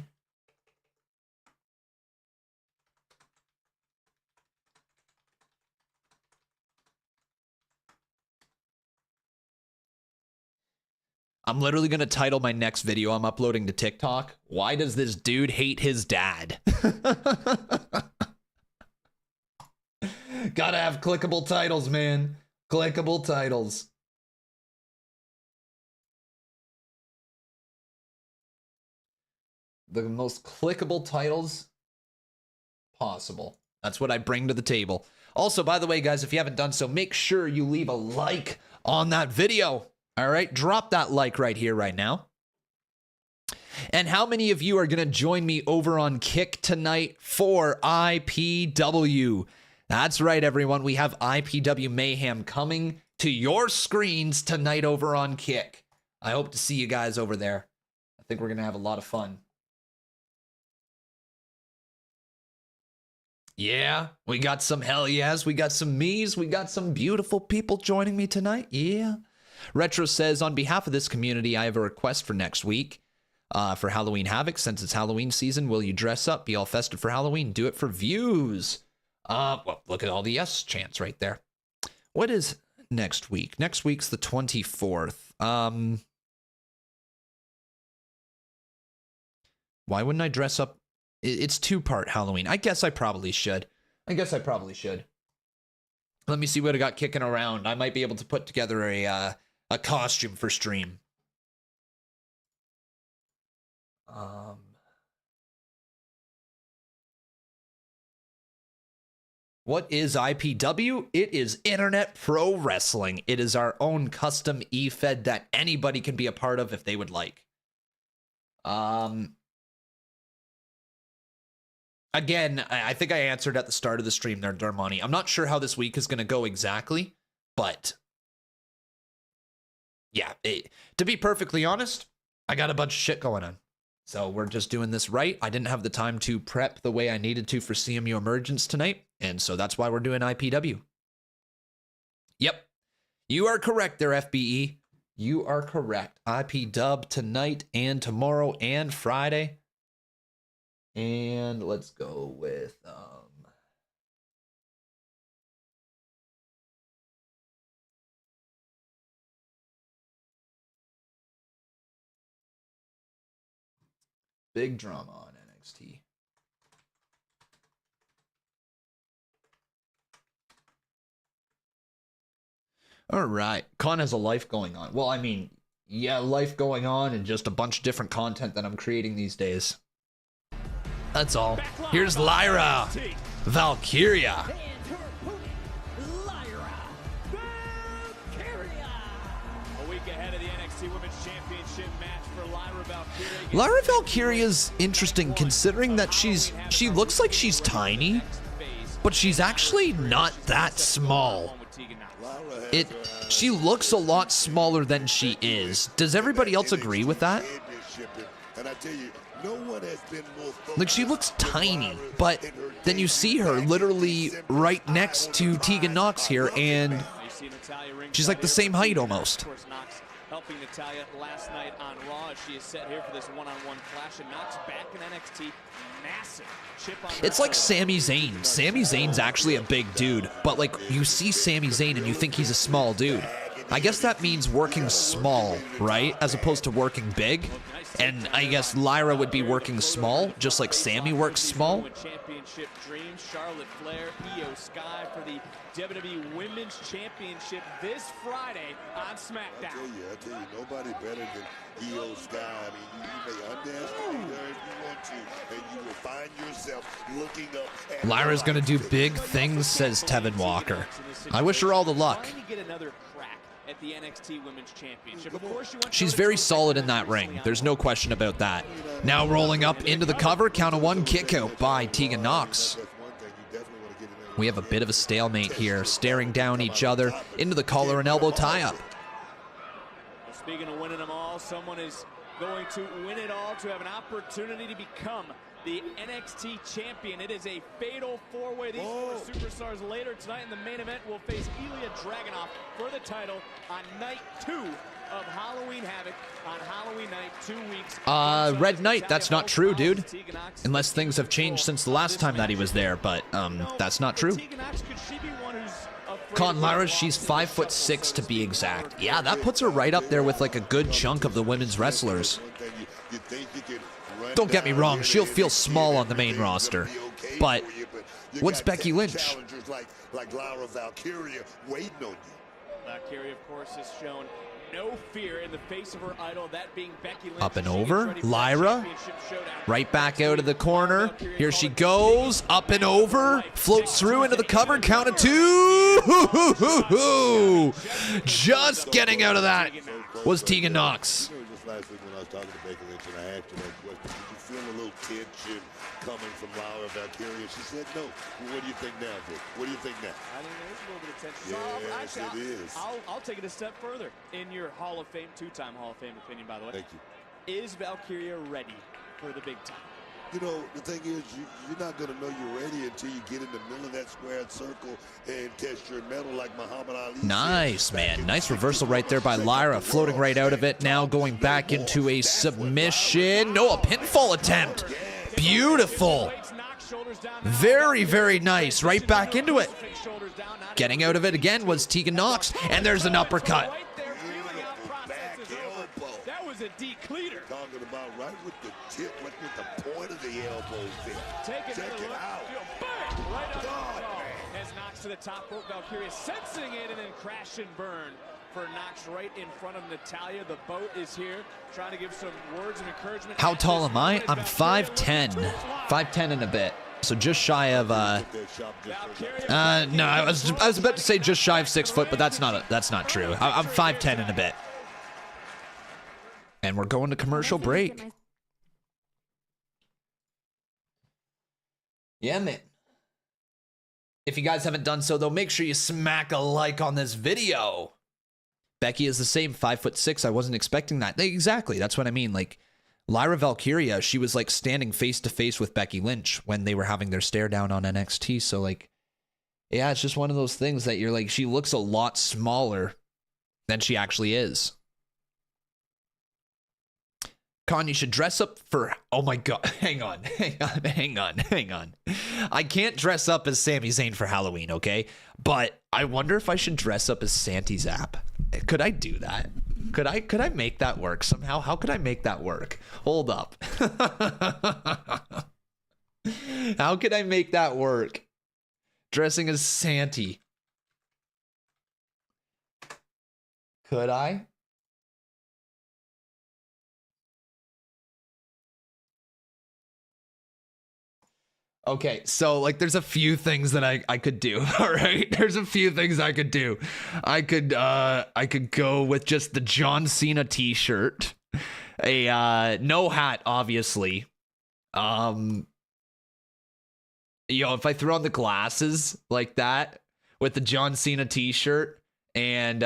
I'm literally going to title my next video I'm uploading to TikTok, "Why Does This Dude Hate His Dad?" Gotta have clickable titles, man. Clickable titles. The most clickable titles possible. That's what I bring to the table. Also, by the way, guys, if you haven't done so, make sure you leave a like on that video. All right, drop that like right here, right now. And how many of you are going to join me over on Kick tonight for IPW? That's right, everyone. We have IPW Mayhem coming to your screens tonight over on Kick. I hope to see you guys over there. I think we're going to have a lot of fun. Yeah, we got some hell yes. We got some me's. We got some beautiful people joining me tonight. Yeah. Retro says, on behalf of this community, I have a request for next week. For Halloween Havoc, since it's Halloween season, will you dress up, be all festive for Halloween, do it for views? Well, look at all the yes chants right there. What is next week? Next week's the 24th. Why wouldn't I dress up? It's 2-part Halloween. I guess I probably should. Let me see what I got kicking around. I might be able to put together a costume for stream. What is IPW? It is Internet Pro Wrestling. It is our own custom e-fed that anybody can be a part of if they would like. Again, I think I answered at the start of the stream there, Darmani. I'm not sure how this week is going to go exactly, but yeah, to be perfectly honest, I got a bunch of shit going on. So we're just doing this right. I didn't have the time to prep the way I needed to for CMU Emergence tonight, and so that's why we're doing IPW. Yep. You are correct there, FBE. You are correct. IPW tonight and tomorrow and Friday. And let's go with big drama on NXT. All right. Con has a life going on. Well, I mean, yeah, life going on and just a bunch of different content that I'm creating these days. That's all. Here's Lyra, Valkyria. A week ahead of the NXT Women's Championship match for Lyra Valkyria. Lyra Valkyria's interesting considering that she looks like she's tiny, but she's actually not that small. She looks a lot smaller than she is. Does everybody else agree with that? Like, she looks tiny, but then you see her literally right next to Tegan Knox here, and she's like the same height almost. Knox helping Natalya last night on Raw. She is set here for this one-on-one clash, and Knox back in NXT. Massive chip on her. It's like Sami Zayn. Sami Zayn's actually a big dude, but like you see Sami Zayn and you think he's a small dude. I guess that means working small, right? As opposed to working big. And I guess Lyra would be working small, just like Sami works small. Championship dreams, Charlotte Flair, Io Sky for the WWE Women's Championship this Friday on SmackDown. I tell you, nobody better than Io Sky. I mean, you may underestimate her if you want to, and you will find yourself looking up at Lyra's gonna do big things, says Tevin Walker. I wish her all the luck. At the NXT Women's Championship. Of course, She's very solid in that ring. There's no question about that. Now rolling up into the cover, count of one, kick out by Tegan Knox. We have a bit of a stalemate here, staring down each other into the collar and elbow tie-up. Speaking of winning them all, someone is going to win it all to have an opportunity to become the NXT champion. It is a fatal four-way. These four superstars later tonight in the main event will face Ilya Dragunov for the title on night 2 of Halloween Havoc on Halloween night, 2 weeks. Red Knight, that's not true, dude. Unless things have changed since the last time that he was there, but that's not true. Con Lyra, she's 5'6" to be exact. Yeah, that puts her right up there with like a good chunk of the women's wrestlers. Don't get me wrong, she'll feel small on the main roster, but what's Becky Like Lyra Valkyria waiting on you. Valkyria, of course, has shown no fear in the face of her idol, that being Becky Lynch. Up and over. Lyra. Right back out of the corner. Here she goes. Up and over. Floats through into the cover. Count of 2. Just getting out of that was Tegan Knox. Just last week when I was talking to Becky Lynch and I asked her that question, did you feel a little tension coming from Lyra Valkyria? She said no. Well, what do you think now, Vic? What do you think now? I think there's a little bit of tension. Yes, So it is. I'll take it a step further. In your Hall of Fame, two-time Hall of Fame opinion, by the way. Thank you. Is Valkyria ready for the big time? You know, the thing is, you're not going to know you're ready until you get in the middle of that squared circle and test your metal like Muhammad Ali. Nice, man. Nice reversal right there by Lyra. Floating right out of it. Now going back into a submission. No, a pinfall attempt. Beautiful. Very, very nice. Right back into it. Getting out of it again was Tegan Knox. And there's an uppercut. That was a decleater. Talking about right with the tip, with the point of the elbow there. Check it out. Right up God, as Knox to the top rope. Valkyria sensing it and then crash and burn for Knox right in front of Natalya. The boat is here, trying to give some words of encouragement. How tall am I? I'm 5'10". 5'10" and a bit. So just shy of no, I was about to say just shy of 6 foot, but that's not true. I'm 5'10" and a bit. And we're going to commercial break. Yeah, man. If you guys haven't done so, though, make sure you smack a like on this video. Becky is the same, 5'6". I wasn't expecting that. Exactly. That's what I mean. Like, Lyra Valkyria, she was like standing face to face with Becky Lynch when they were having their stare down on NXT. So, like, yeah, it's just one of those things that you're like, she looks a lot smaller than she actually is. Con, you should dress up for... Oh my god. Hang on. I can't dress up as Sami Zayn for Halloween, okay? But I wonder if I should dress up as Santi Zap. Could I do that? Could I make that work somehow? How could I make that work? Hold up. How could I make that work? Dressing as Santi. Could I? Okay, so like there's a few things that I could do, all right? There's a few things I could do. I could go with just the John Cena t-shirt. No hat, obviously. If I throw on the glasses like that with the John Cena t-shirt and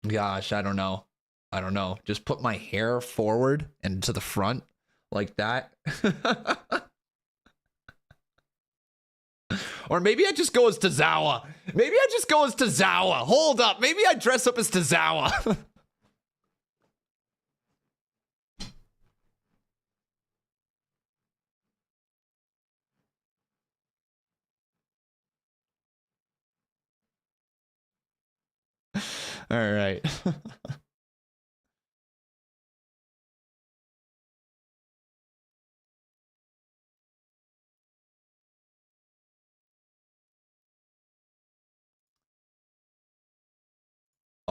gosh, I don't know. Just put my hair forward and to the front. Like that. Or maybe I just go as Tozawa. Hold up. Maybe I dress up as Tozawa. All right.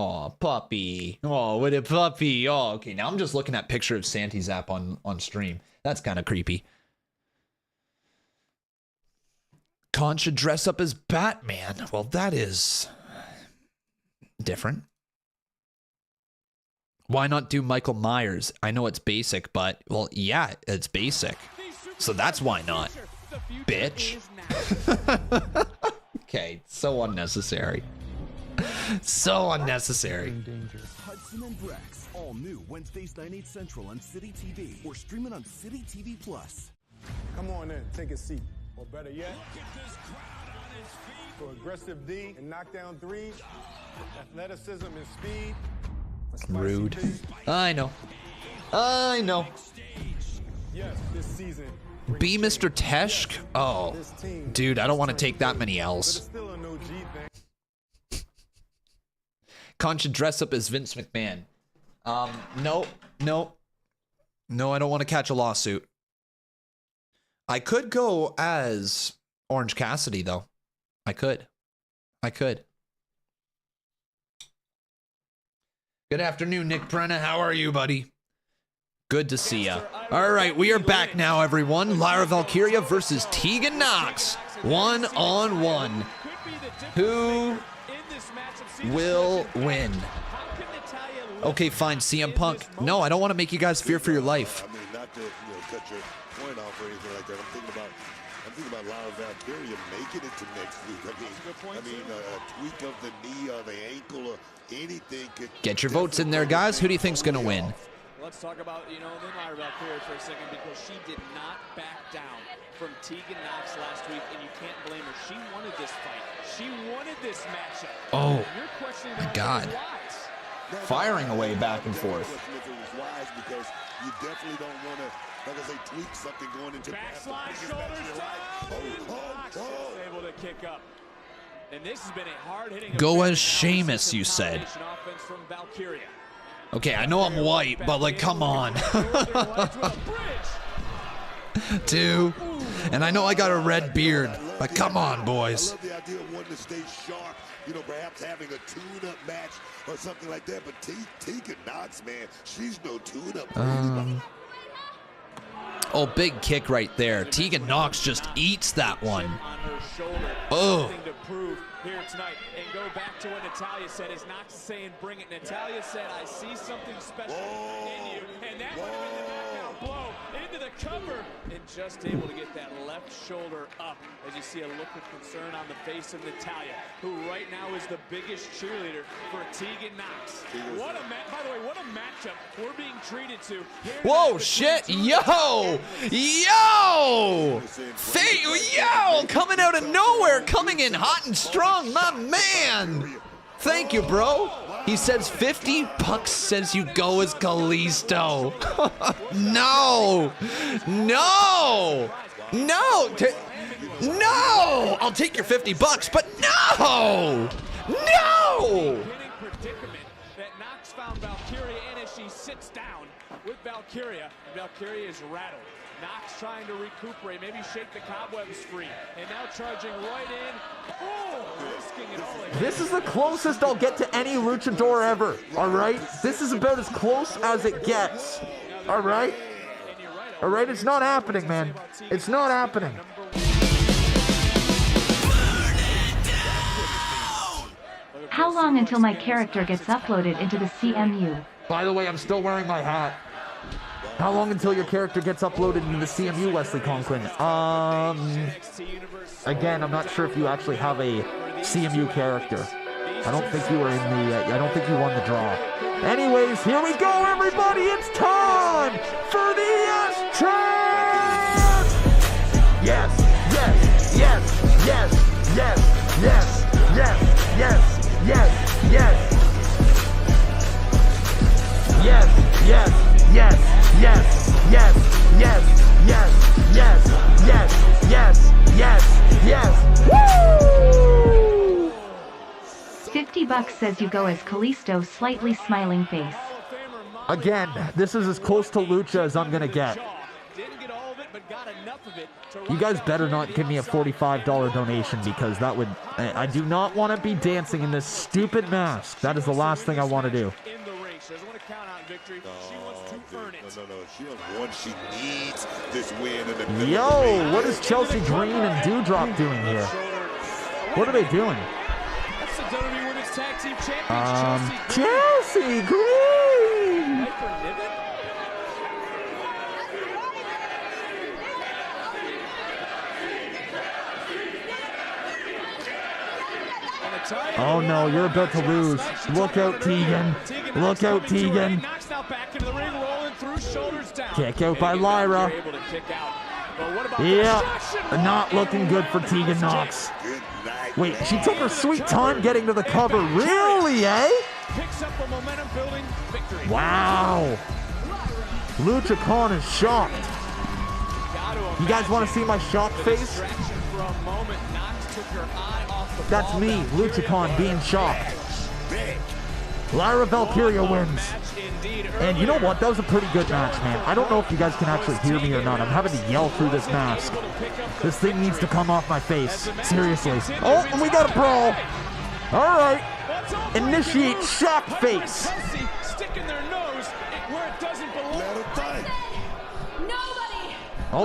Oh, puppy. Oh, what a puppy. Oh, okay. Now I'm just looking at picture of Santi Zap on stream. That's kind of creepy. Khan should dress up as Batman. Well, that is different. Why not do Michael Myers? I know it's basic, but, well, yeah, it's basic. So that's why not. Bitch. Okay, so unnecessary. So unnecessary. Hudson and Brex, all new Wednesdays 9/8 Central on City TV or stream it on City TV Plus. Come on in, take a seat. Or better yet, for aggressive D and knockdown threes, athleticism and speed. Rude. I know. Yes, this season. Be Mr. Tesh? Oh, dude, I don't want to take that many L's. Khan should dress up as Vince McMahon. No, I don't want to catch a lawsuit. I could go as Orange Cassidy, though. I could. Good afternoon, Nick Brenna. How are you, buddy? Good to see ya. All right, we are back now, everyone. Lyra Valkyria versus Tegan Knox. 1-on-1. Who will win? Okay, fine, CM Punk. No, I don't want to make you guys fear for your life. I mean, not to cut your point off or anything like that. I'm thinking about Lyra Valkyria making it to next week. I mean, a tweak of the knee or the ankle or anything could get your votes in there, guys. Who do you think's gonna win? Let's talk about, Lyra Valkyria for a second, because she did not back down from Tegan Knox last week, and you can't blame her. She wanted this fight. She wanted this matchup. Oh, you're questioning my God. Firing away back and forth. If it was wise, because you definitely don't want to, like I say, tweak something going into backslide shoulders down. Knox is able to kick up. And this has been a hard-hitting go as Sheamus, you said. Offense from Valkyria. Okay, I know I'm white, but like, come on. 2. And I know I got a red beard, but come on, boys. I love the idea of wanting to stay sharp, perhaps having a tune-up match or something like that. But Tegan Knox, man, she's no tune-up. Oh, big kick right there. Tegan Knox just eats that one. Oh. Here tonight, and go back to what Natalya said, is Knox saying bring it. Natalya said, I see something special in you, and that would have been the knockout blow into the cover, and just able to get that left shoulder up as you see a look of concern on the face of Natalya, who right now is the biggest cheerleader for Tegan Knox. What a by the way, what a matchup we're being treated to. Whoa, shit, yo, coming out of nowhere, coming in hot and strong, my man. Thank you, bro. He says $50 says you go as Kalisto. No. I'll take your $50, but no. Predicament that Knox found Valkyria in as she sits down with Valkyria, and Valkyria is rattled. Knox trying to recuperate, maybe shake the cobwebs free, and now charging right in. Oh, risking it all. This is the closest I'll get to any luchador ever, all right? This is about as close as it gets, all right? All right, it's not happening, man. It's not happening. How long until my character gets uploaded into the CMU? By the way, I'm still wearing my hat. How long until your character gets uploaded into the CMU, Wesley Conklin? Again, I'm not sure if you actually have a CMU character. I don't think you were in the, I don't think you won the draw. Anyways, here we go, everybody. It's time for the S-Chance! Yes, yes, yes, yes, yes, yes, yes, yes, yes, yes. Yes, yes, yes. Yes, yes, yes, yes, yes, yes, yes, yes, yes. Woo! $50 says you go as Kalisto, slightly smiling face. Again, this is as close to lucha as I'm gonna get. You guys better not give me a $45 donation, because that would, I do not want to be dancing in this stupid mask. That is the last thing I want to do. She doesn't want to count on victory. She wants to earn it. No. She doesn't want, she needs this win in the middle. Yo, what is Chelsea Green and Dewdrop doing here? What are they doing? That's the WWE Women's Tag Team Champions, Chelsea Green! Oh no, you're about to lose. Look out, Tegan. Look out, Tegan. Kick out by Lyra. Yeah, not looking good for Tegan Knox. Wait, she took her sweet time getting to the cover. Really, eh? Wow. LuchaCon is shocked. You guys want to see my shocked face? That's me, LuchaCon, being shocked. Lyra Valkyria wins. And you know what? That was a pretty good match, man. I don't know if you guys can actually hear me or not. I'm having to yell through this mask. This thing needs to come off my face. Seriously. Oh, and we got a brawl. All right. Initiate shock face. Oh,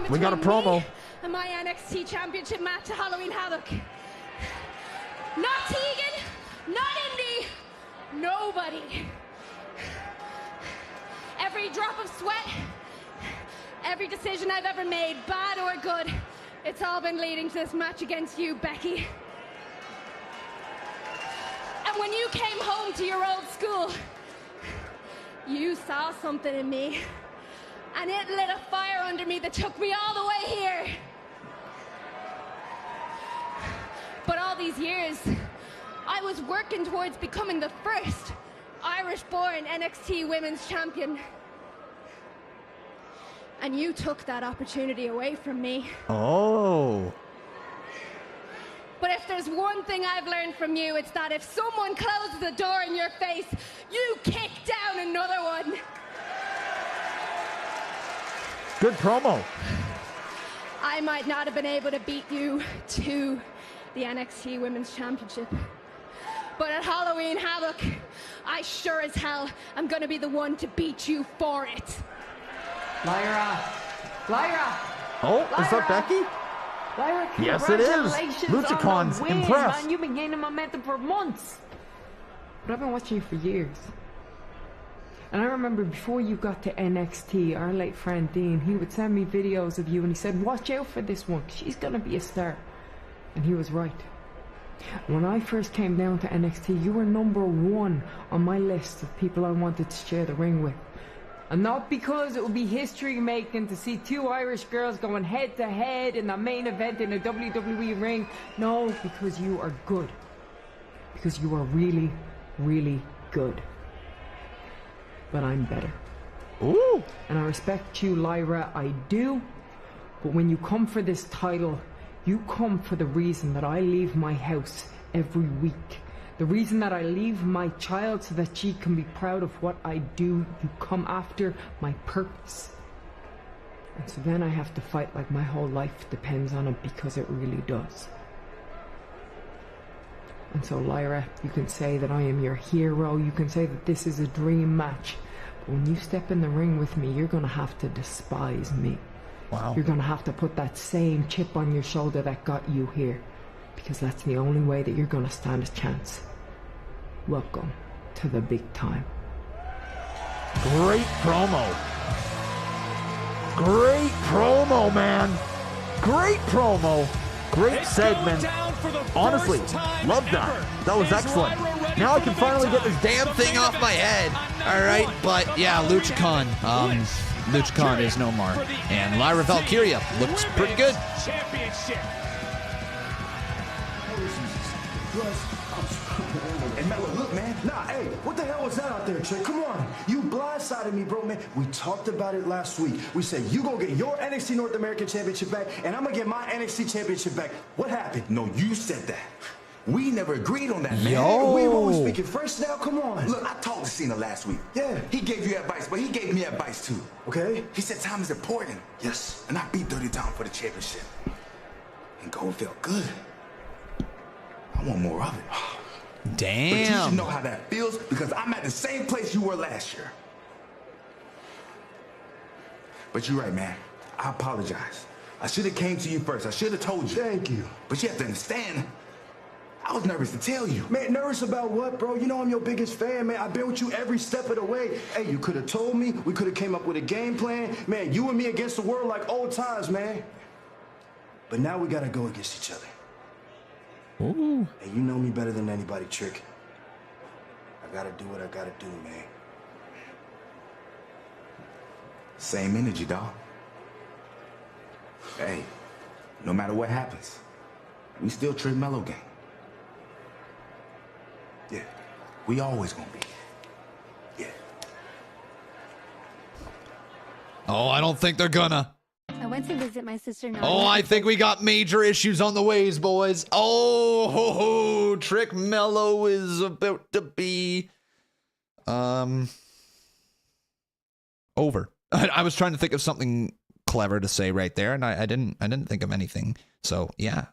we got a promo. And my NXT Championship match to Halloween Havoc. Not Tegan, not Indy, nobody. Every drop of sweat, every decision I've ever made, bad or good, it's all been leading to this match against you, Becky. And when you came home to your old school, you saw something in me, and it lit a fire under me that took me all the way here. But all these years, I was working towards becoming the first Irish-born NXT Women's Champion. And you took that opportunity away from me. Oh. But if there's one thing I've learned from you, it's that if someone closes the door in your face, you kick down another one. Good promo. I might not have been able to beat you to the NXT Women's Championship, but at Halloween Havoc, I sure as hell am gonna be the one to beat you for it. Lyra! Lyra! Oh, Lyra! is that Becky? Lyra, Yes, it is. Luchacon's impressed. Man, you've been gaining momentum for months. But I've been watching you for years. And I remember before you got to NXT, our late friend Dean, he would send me videos of you and he said, watch out for this one, she's gonna be a star. And he was right. When I first came down to NXT, you were #1 on my list of people I wanted to share the ring with. And not because it would be history making to see two Irish girls going head to head in the main event in a WWE ring. No, because you are good. Because you are really, really good. But I'm better. Ooh. And I respect you, Lyra, I do. But when you come for this title, you come for the reason that I leave my house every week. The reason that I leave my child so that she can be proud of what I do. You come after my purpose. And so then I have to fight like my whole life depends on it, because it really does. And so, Lyra, you can say that I am your hero. You can say that this is a dream match. But when you step in the ring with me, you're going to have to despise me. Wow. You're going to have to put that same chip on your shoulder that got you here. Because that's the only way that you're going to stand a chance. Welcome to the big time. Great promo. Great promo, man. Great promo. Great segment. Honestly, love that. That was excellent. Now I can finally get this damn thing off my head. All right, but yeah, Luchacon. Luchacon is no more. And Lyra Valkyria looks pretty good. Hey, Melo, look, man. Nah, hey, what the hell was that out there, Trick? Come on. You blindsided me, bro, man. We talked about it last week. We said you gonna get your NXT North American Championship back, and I'm gonna get my NXT Championship back. What happened? No, you said that. We never agreed on that, man. Yo. We were speaking fresh now. Come on. Look, I talked to Cena last week. Yeah. He gave you advice, but he gave me advice too. Okay. He said time is important. Yes. And I beat Dirty Tom for the championship. And gold felt good. I want more of it. Damn. But you should know how that feels, because I'm at the same place you were last year. But you're right, man. I apologize. I should have came to you first. I should have told you. Thank you. But you have to understand, I was nervous to tell you. Man, nervous about what, bro? You know I'm your biggest fan, man. I've been with you every step of the way. Hey, you could have told me. We could have came up with a game plan. Man, you and me against the world like old times, man. But now we gotta go against each other. Ooh. And you know me better than anybody, Trick. I gotta do what I gotta do, man. Same energy, dog. Hey, no matter what happens, we still Trey Mello gang. Yeah, we always gonna be. Yeah. Oh, I don't think they're gonna. I went to visit my sister. Oh, I think we got major issues on the ways, boys. Oh, ho, ho. Trick Mello is about to be over. I was trying to think of something clever to say right there, and I didn't think of anything. So yeah,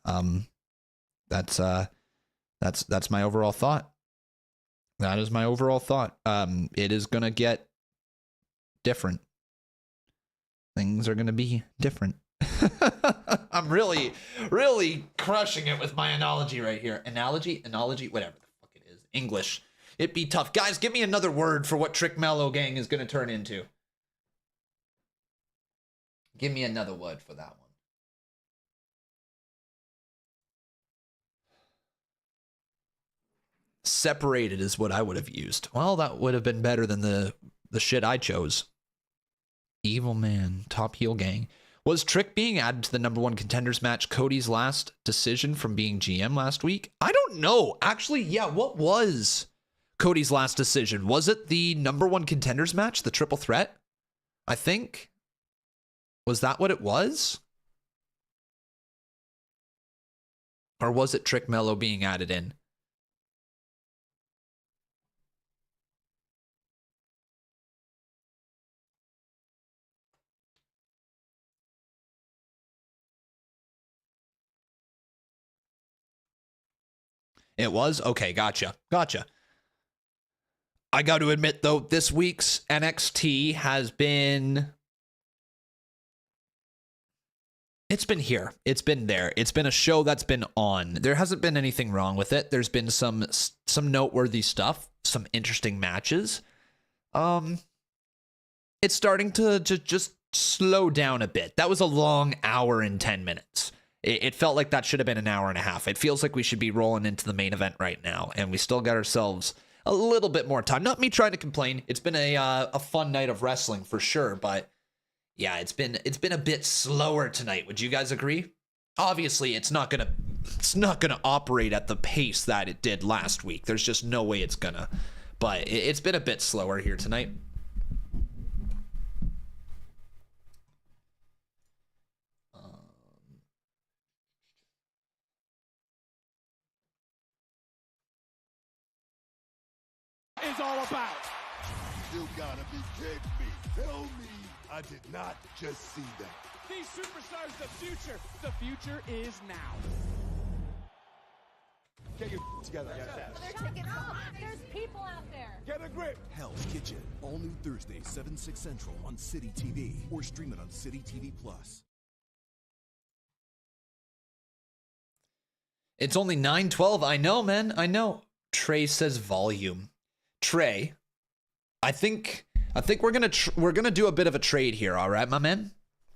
that's my overall thought. That is my overall thought. It is gonna get different. I things are going to be different. I'm really crushing it with my analogy right here. Analogy, whatever the fuck it is. English. It'd be tough. Guys, give me another word for what Trick Mello Gang is going to turn into. Give me another word for that one. Separated is what I would have used. Well, that would have been better than the shit I chose. Evil man, top heel gang. Was Trick being added to the #1 contenders match Cody's last decision from being GM last week? I don't know. Actually, yeah, what was Cody's last decision? Was it the #1 contenders match, the triple threat? I think. Was that what it was? Or was it Trick Mello being added in? It was? Okay, gotcha. I got to admit, though, this week's NXT has been... It's been here. It's been there. It's been a show that's been on. There hasn't been anything wrong with it. There's been some noteworthy stuff, some interesting matches. It's starting to just slow down a bit. That was a long hour and 10 minutes. It felt like that should have been an hour and a half. It feels like we should be rolling into the main event right now, and we still got ourselves a little bit more time. Not me trying to complain. It's been a fun night of wrestling for sure, but yeah, it's been a bit slower tonight. Would you guys agree? Obviously, it's not gonna operate at the pace that it did last week. There's just no way it's gonna. But it's been a bit slower here tonight. Is all about. You gotta be kidding me. Tell me I did not just see that. These superstars, the future. The future is now. Get your together. They're taking off. There's people out there. Get a grip. Hell's Kitchen, all new Thursday, 7/6 Central on City TV or stream it on City TV Plus. It's only 9:12. I know, man. I know. Trey says volume. Trey, I think we're gonna do a bit of a trade here, all right, my man?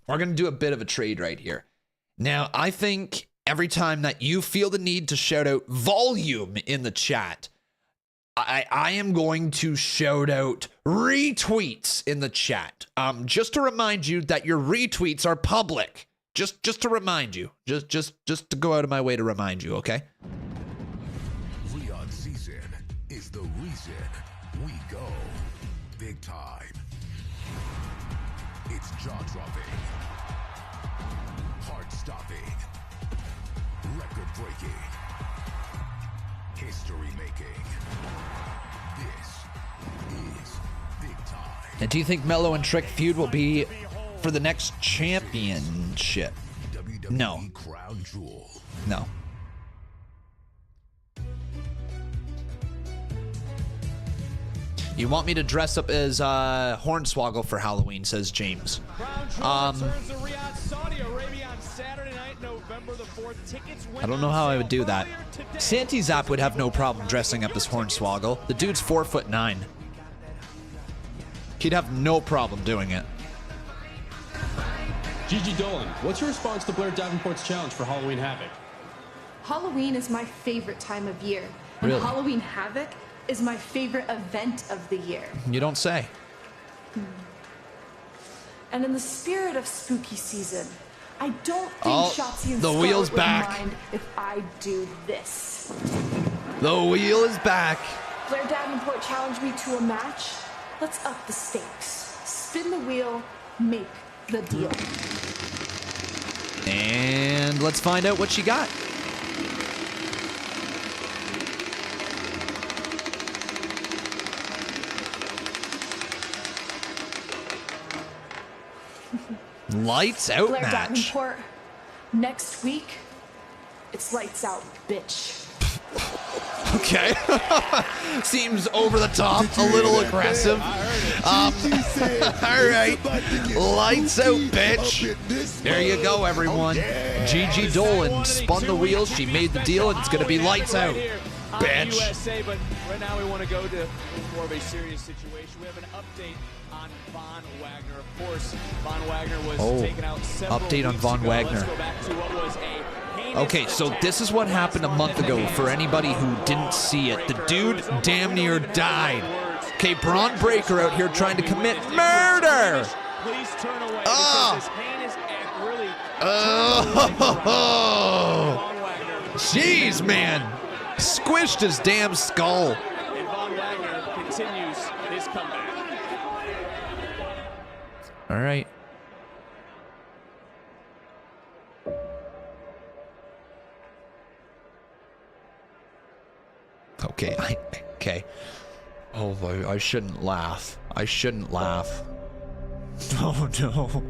We're gonna do a bit of a trade right here. Now, I think every time that you feel the need to shout out volume in the chat, I am going to shout out retweets in the chat. Just to remind you that your retweets are public. Just to remind you. Just to go out of my way to remind you, okay? Leon season is the reason we go big time. It's jaw-dropping, heart-stopping, record-breaking, history-making. This is big time. And do you think Melo and Trick feud will be for the next championship? No. Crown Jewel. No. You want me to dress up as Hornswoggle for Halloween, says James. I don't know how I would do that. Santi Zap would have no problem dressing up as Hornswoggle. The dude's 4'9". He'd have no problem doing it. Gigi Dolin, what's your response to Blair Davenport's challenge for Halloween Havoc? Halloween is my favorite time of year. And Really? Halloween Havoc is my favorite event of the year. You don't say. And in the spirit of spooky season, I don't think Oh, Shotzi and the Scarlett wheel's would back. mind if I do this. The wheel is back. Blair Davenport challenged me to a match. Let's up the stakes. Spin the wheel, make the deal. And let's find out what she got. Lights out Blair match. Davenport, next week, it's lights out, bitch. Okay. Seems over the top, a little aggressive. All right. Lights out, bitch. There you go, everyone. Gigi Dolin spun the wheels. She made the deal, and it's going to be lights out, bitch. USA, but right now we want to go to more of a serious situation. We have an update on Von Wagner. Of course, Von Wagner was taken out several update on weeks Von ago. Wagner. Let's go back to what was a Okay, so this is what happened a month ago for anybody who didn't see it. The dude damn near died. Okay, Bron Breakker out here trying to commit murder. Please turn away Oh. because this heinous act really Jeez, man. Squished his damn skull. and Von Wagner continues his comeback. All right. Okay, okay. Oh, boy, I shouldn't laugh. I shouldn't laugh. Oh, no.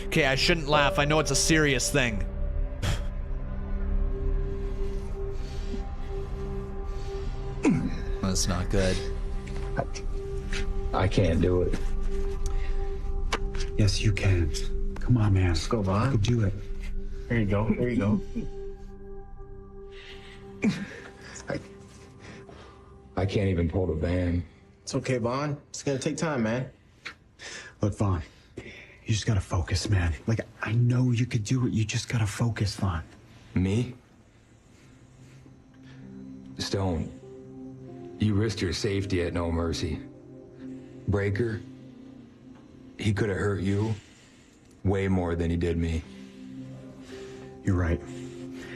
Okay, I shouldn't laugh. I know it's a serious thing. That's not good. I can't do it. Yes, you can. Come on, man. Let's go, Von. You can do it. There you go. There you go. I can't even pull the band. It's okay, Vaughn. It's gonna take time, man. Look, Vaughn, you just gotta focus, man. Like, I know you could do it. You just gotta focus, Vaughn. Me? Stone, you risked your safety at no mercy. Breaker, he could have hurt you way more than he did me. You're right.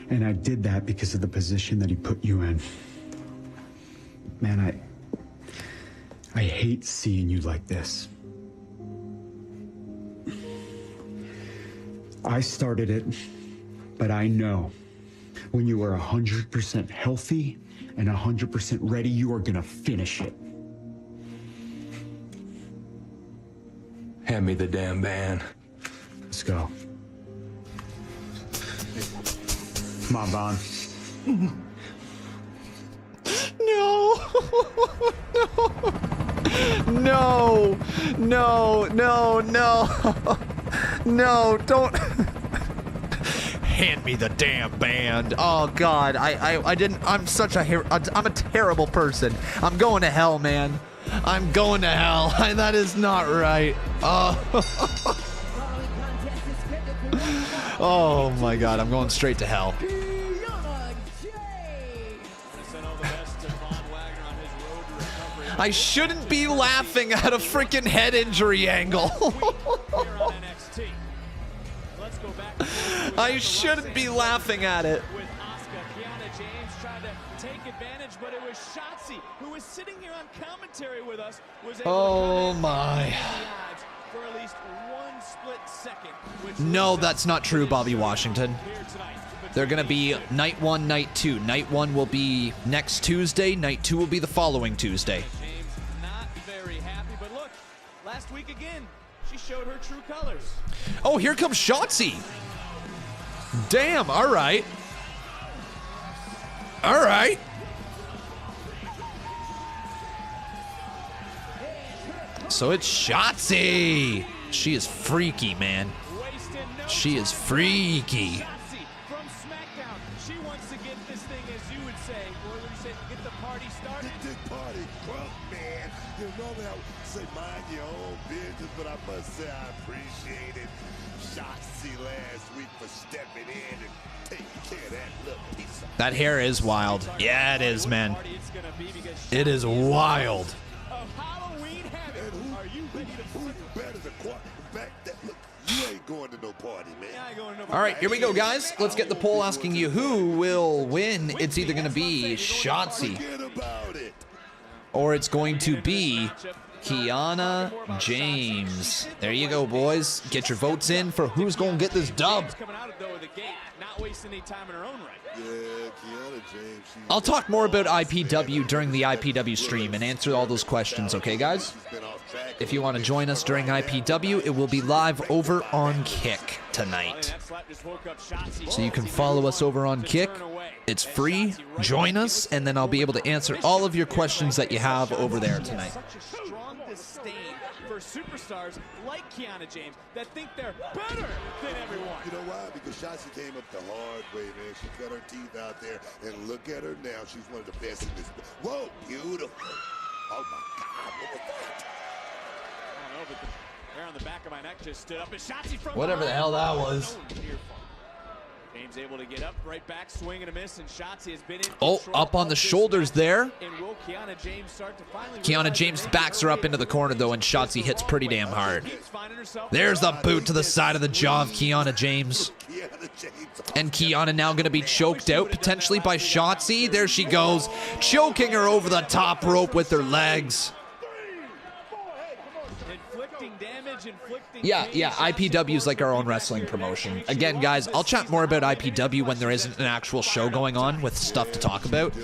And I did that because of the position that he put you in. Man, I hate seeing you like this. I started it, but I know when you are 100% healthy and 100% ready, you are gonna finish it. Hand me the damn band. Let's go. Come on, Vaughn. No. No. No. No. No. No. Don't. Hand me the damn band. Oh God, I didn't. I'm such a. I'm a terrible person. I'm going to hell, man. I'm going to hell. That is not right. Oh my God, I'm going straight to hell. I shouldn't be laughing at a freaking head injury angle. I shouldn't be laughing at it. With Asuka, Kiana James tried to take advantage, but it was Shotzi, who was sitting here on commentary with us, was able Oh my. for at least one split second. Which No, that's not true, Bobby Washington. They're going to be night 1, night 2. Night 1 will be next Tuesday. Night 2 will be the following Tuesday. James not very happy, but look, last week again, she showed her true colors. Oh, here comes Shotzi. Damn, all right. All right. So it's Shotzi. She is freaky, man. She is freaky. From SmackDown, she wants to get this thing, as you would say, or would you say, get the party started? Get this party crunk, man. You know, normally I would say mind your own business, but I must say I appreciated Shotzi last week for stepping in and taking care of that little piece of... That hair is wild. Yeah, it is, man. It is wild. Who better than quarterback that look? You ain't going to no party, man. All right, here we go, guys. Let's get the poll asking you who will win. It's either going to be Shotzi or it's going to be Kiana James. There you go, boys. Get your votes in for who's going to get this dub. Coming out of though, the gate, not wasting any time in her own right. Yeah, Kiana James. I'll talk more about IPW during the IPW stream and answer all those questions, okay, guys? If you want to join us during IPW, it will be live over on Kick tonight. So you can follow us over on Kick. It's free. Join us, and then I'll be able to answer all of your questions that you have over there tonight. Such a strong disdain for superstars like Kiana James that think they're better than everyone. You know why? Because Shotzi came up the hard way, man. She cut her teeth out there, and look at her now. She's one of the best in this. Whoa, beautiful. Oh, my God. What was that? I don't know, but the hair on the back of my neck just stood up. And Shotzi from Whatever the hell that was. James able to get up, right back, swing and a miss, and Shotzi has been in Oh, up on the shoulders there. And will Kiana James start to finally Kiana James backs her up into the corner, though, and Shotzi hits pretty damn hard. There's the boot to the side of the jaw of Kiana James. And Kiana now going to be choked out, potentially by Shotzi. There she goes, choking her over the top rope with her legs. Yeah, IPW is like our own wrestling promotion. Again, guys, I'll chat more about IPW when there isn't an actual show going on with stuff to talk about.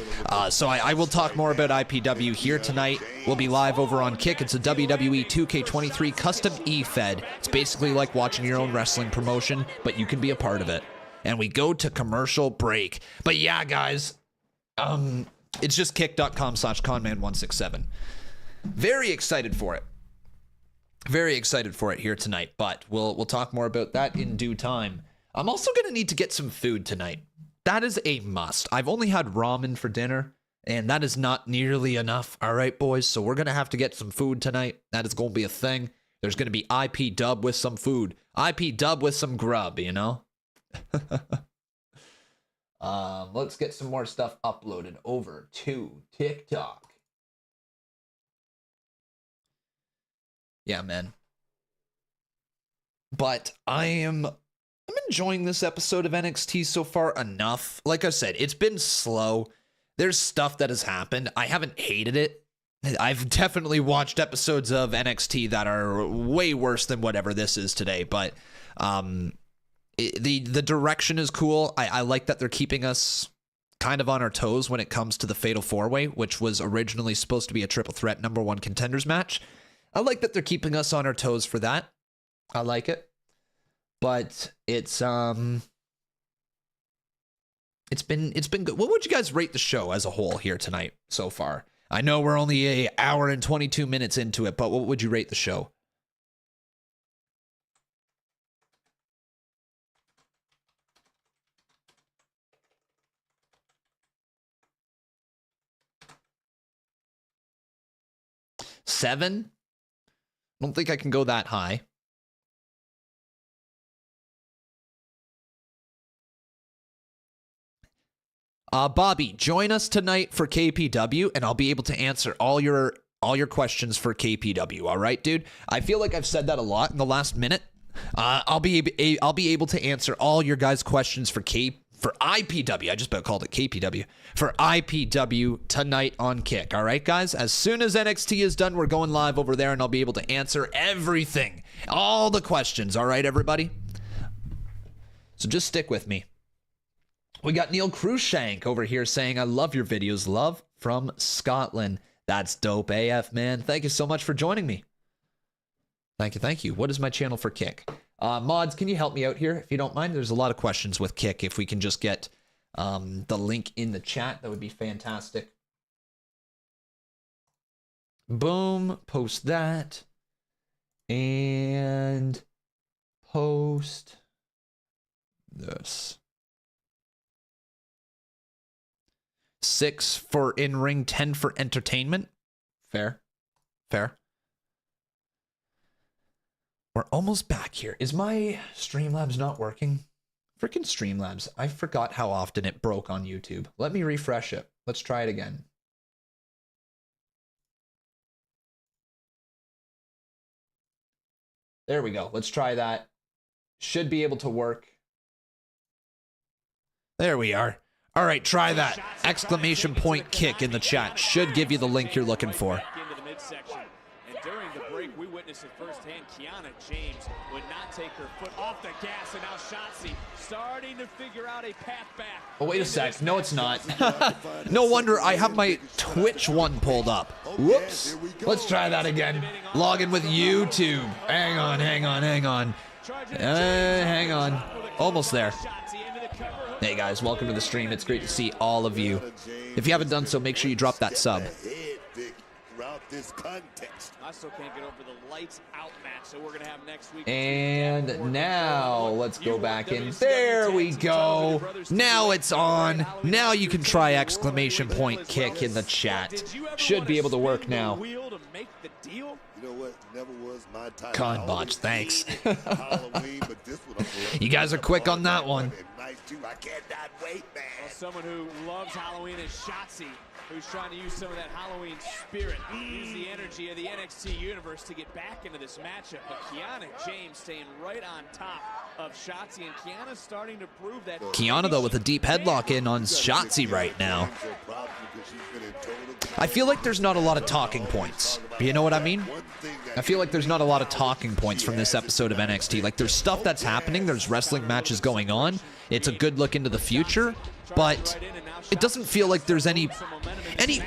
So I will talk more about IPW here tonight. We'll be live over on Kick. It's a WWE 2K23 custom E-Fed. It's basically like watching your own wrestling promotion, but you can be a part of it. And we go to commercial break. But yeah, guys, it's just kick.com/conman167. Very excited for it. Very excited for it here tonight, but we'll talk more about that in due time. I'm also going to need to get some food tonight. That is a must. I've only had ramen for dinner, and that is not nearly enough. All right, boys, so we're going to have to get some food tonight. That is going to be a thing. There's going to be IP dub with some food. IP dub with some grub, you know? Let's get some more stuff uploaded over to TikTok. Yeah, man. But I'm enjoying this episode of NXT so far enough. Like I said, it's been slow. There's stuff that has happened. I haven't hated it. I've definitely watched episodes of NXT that are way worse than whatever this is today. But the direction is cool. I like that they're keeping us kind of on our toes when it comes to the Fatal 4-Way, which was originally supposed to be a triple threat #1 contenders match. I like that they're keeping us on our toes for that. I like it. But it's been good. What would you guys rate the show as a whole here tonight so far? I know we're only an hour and 22 minutes into it, but what would you rate the show? Seven? I don't think I can go that high. Bobby, join us tonight for KPW, and I'll be able to answer all your questions for KPW. All right, dude. I feel like I've said that a lot in the last minute. I'll be able to answer all your guys' questions for IPW. I just about called it KPW. For IPW tonight on Kick. All right, guys? As soon as NXT is done, we're going live over there, and I'll be able to answer everything. All the questions. All right, everybody? So just stick with me. We got Neil Cruikshank over here saying, I love your videos. Love from Scotland. That's dope AF, man. Thank you so much for joining me. Thank you. What is my channel for Kick? Mods, can you help me out here if you don't mind? There's a lot of questions with Kick. If we can just get the link in the chat, that would be fantastic. Boom. Post that. And post this. 6 for in-ring, 10 for entertainment. Fair. We're almost back here. Is my Streamlabs not working? Freaking Streamlabs. I forgot how often it broke on YouTube. Let me refresh it. Let's try it again. There we go. Let's try that. Should be able to work. There we are. All right, try that. Exclamation point Kick in the chat. Should give you the link you're looking for. witnessed it firsthand. Kiana James would not take her foot off the gas, and now Shotzi starting to figure out a path back. Oh, wait a sec. No, it's not. No wonder I have my Twitch one pulled up. Whoops. Let's try that again. Log in with YouTube. Hang on, hang on, hang on. Hang on. Almost there. Hey guys, welcome to the stream. It's great to see all of you. If you haven't done so, make sure you drop that sub. This context. I still can't get over the lights out match, so we're gonna have next week. And now let's go back in. There we go. Now it's on. Now you can try exclamation point kick in the chat. Should be able to work now. Con botch, thanks. You guys are quick on that one. Someone who loves Halloween is Shotzi, who's trying to use some of that Halloween spirit, use the energy of the NXT universe to get back into this matchup. But Kiana James staying right on top of Shotzi, and Kiana starting to prove that. Kiana, though, with a deep headlock in on Shotzi right now. I feel like there's not a lot of talking points. You know what I mean? I feel like there's not a lot of talking points from this episode of NXT. Like, there's stuff that's happening. There's wrestling matches going on. It's a good look into the future. But it doesn't feel like there's any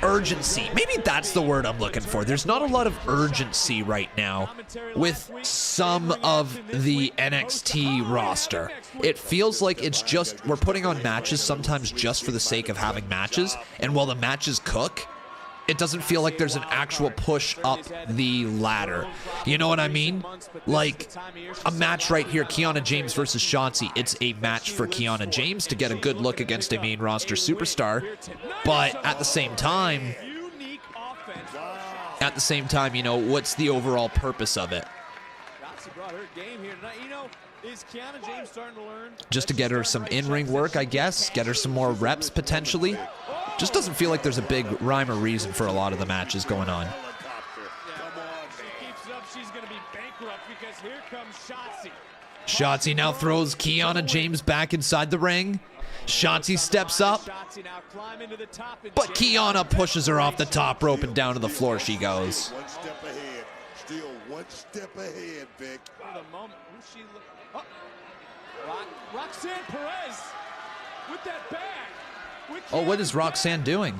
urgency. Maybe that's the word I'm looking for. There's not a lot of urgency right now with some of the NXT roster. It feels like it's just, we're putting on matches sometimes just for the sake of having matches. And while the matches cook, it doesn't feel like there's an actual push up the ladder. You know what I mean? Like a match right here, Kiana James versus Shotzi. It's a match for Kiana James to get a good look against a main roster superstar. But at the same time, you know, what's the overall purpose of it? Just to get her some in-ring work, I guess. Get her some more reps, potentially. Just doesn't feel like there's a big rhyme or reason for a lot of the matches going on. Shotzi now throws Kiana James back inside the ring. Shotzi steps up, but Kiana pushes her off the top rope and down to the floor she goes. One step ahead. Still one step ahead, Vic. Roxanne Perez with that bag. Oh, what is Roxanne doing?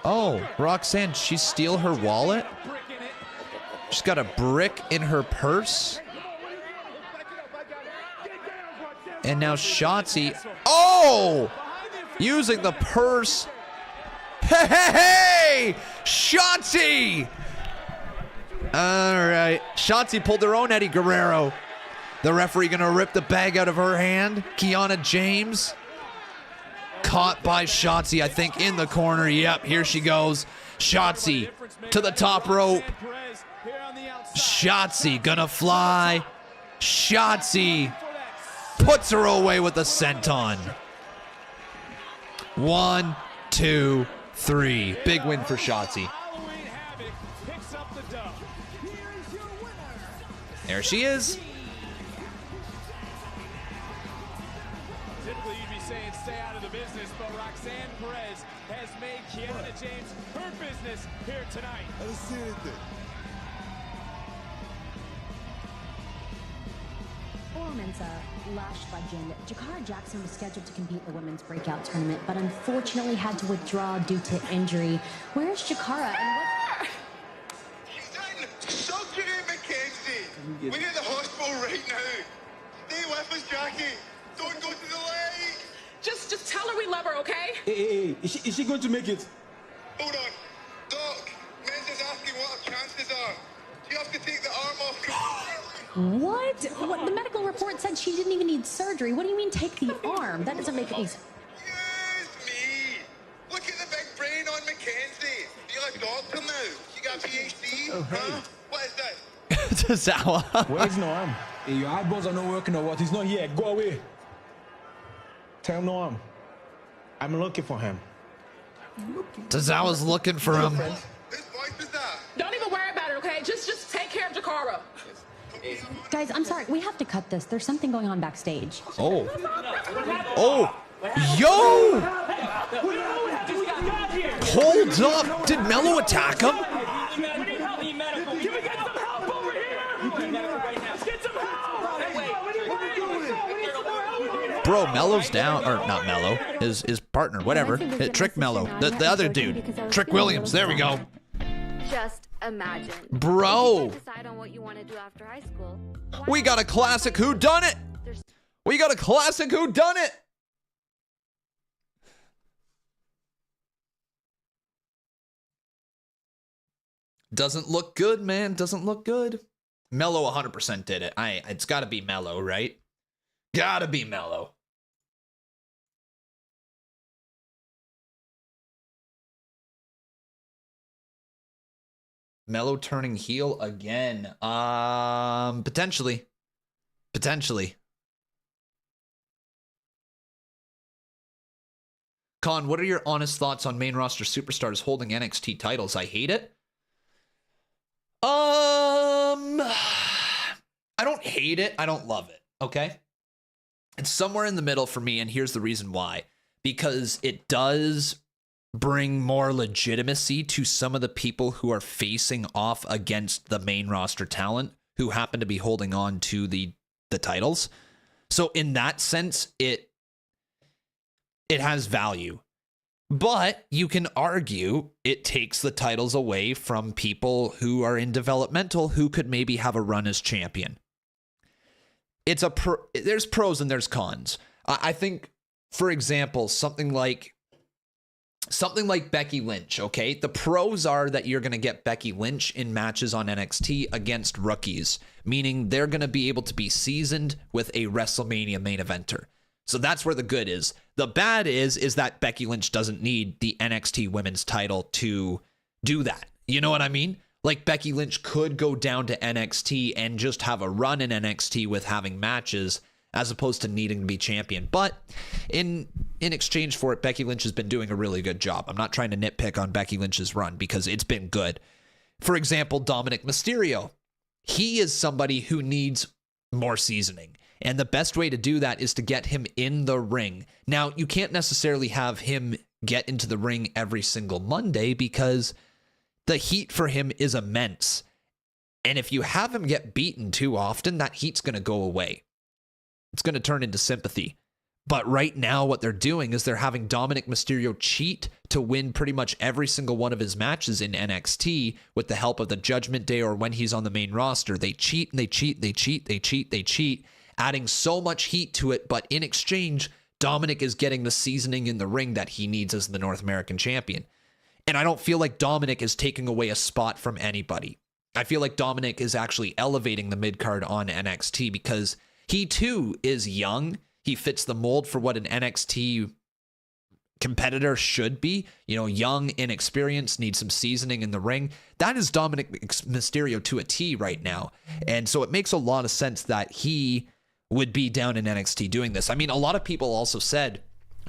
Oh, Roxanne, she steal her wallet? She's got a brick in her purse. And now Shotzi, oh, using the purse. Hey, hey, hey, Shotzi. All right, Shotzi pulled her own Eddie Guerrero. The referee gonna rip the bag out of her hand. Kiana James. Caught by Shotzi, I think, in the corner. Yep, here she goes. Shotzi to the top rope. Shotzi gonna fly. Shotzi puts her away with a senton. 1, 2, 3. Big win for Shotzi. There she is. Here tonight. I didn't see anything. Four Mensa lashed legend Jakara Jackson was scheduled to compete in the women's breakout tournament, but unfortunately had to withdraw due to injury. Where is Jakara and what? Surgery, Mackenzie. We're at the hospital right now. Stay with us, Jackie. Don't go to the leg. Just tell her we love her, okay? Hey, is she going to make it? Hold on. Doc, Mensa's asking what our chances are. You have to take the arm off. What? The medical report said she didn't even need surgery. What do you mean take the arm? That doesn't make any sense. Yes, me. Look at the big brain on Mackenzie. You're a doctor now. You got a PhD? Oh, hey. Huh? What is that? Tozawa. Where's no arm? Hey, your eyeballs are not working or what? He's not here. Go away. Tell him no arm. I'm looking for him. Tozawa's looking for him. Don't even worry about it, okay? Just take care of Jakara. Guys, I'm sorry. We have to cut this. There's something going on backstage. Oh. Oh. Yo! Hold up. Did Melo attack him? Bro, Melo's down, or not Melo, his partner, whatever. Trick Melo, the other dude. Trick Williams, there we go. Just imagine. Bro. Decide on what you want to do after high school. We got a classic whodunit. We got a classic whodunit. Doesn't look good, man. Doesn't look good. Melo 100% did it. It's got to be Melo, right? Gotta be Melo. Melo turning heel again. Potentially. Potentially. Con, what are your honest thoughts on main roster superstars holding NXT titles? I hate it. I don't hate it. I don't love it. Okay? It's somewhere in the middle for me, and here's the reason why. Because it does bring more legitimacy to some of the people who are facing off against the main roster talent who happen to be holding on to the titles. So in that sense, it has value. But you can argue it takes the titles away from people who are in developmental who could maybe have a run as champion. There's pros and there's cons. I think, for example, something like Becky Lynch, okay? The pros are that you're going to get Becky Lynch in matches on NXT against rookies, meaning they're going to be able to be seasoned with a WrestleMania main eventer. So that's where the good is. The bad is that Becky Lynch doesn't need the NXT women's title to do that. You know what I mean? Like, Becky Lynch could go down to NXT and just have a run in NXT with having matches as opposed to needing to be champion. But in exchange for it, Becky Lynch has been doing a really good job. I'm not trying to nitpick on Becky Lynch's run because it's been good. For example, Dominic Mysterio. He is somebody who needs more seasoning. And the best way to do that is to get him in the ring. Now, you can't necessarily have him get into the ring every single Monday because the heat for him is immense. And if you have him get beaten too often, that heat's going to go away. It's going to turn into sympathy. But right now, what they're doing is they're having Dominic Mysterio cheat to win pretty much every single one of his matches in NXT with the help of the Judgment Day or when he's on the main roster. They cheat and they cheat, they cheat, they cheat, they cheat, adding so much heat to it. But in exchange, Dominic is getting the seasoning in the ring that he needs as the North American champion. And I don't feel like Dominic is taking away a spot from anybody. I feel like Dominic is actually elevating the mid-card on NXT because he too is young. He fits the mold for what an NXT competitor should be. You know, young, inexperienced, needs some seasoning in the ring. That is Dominic Mysterio to a T right now. And so it makes a lot of sense that he would be down in NXT doing this. I mean, a lot of people also said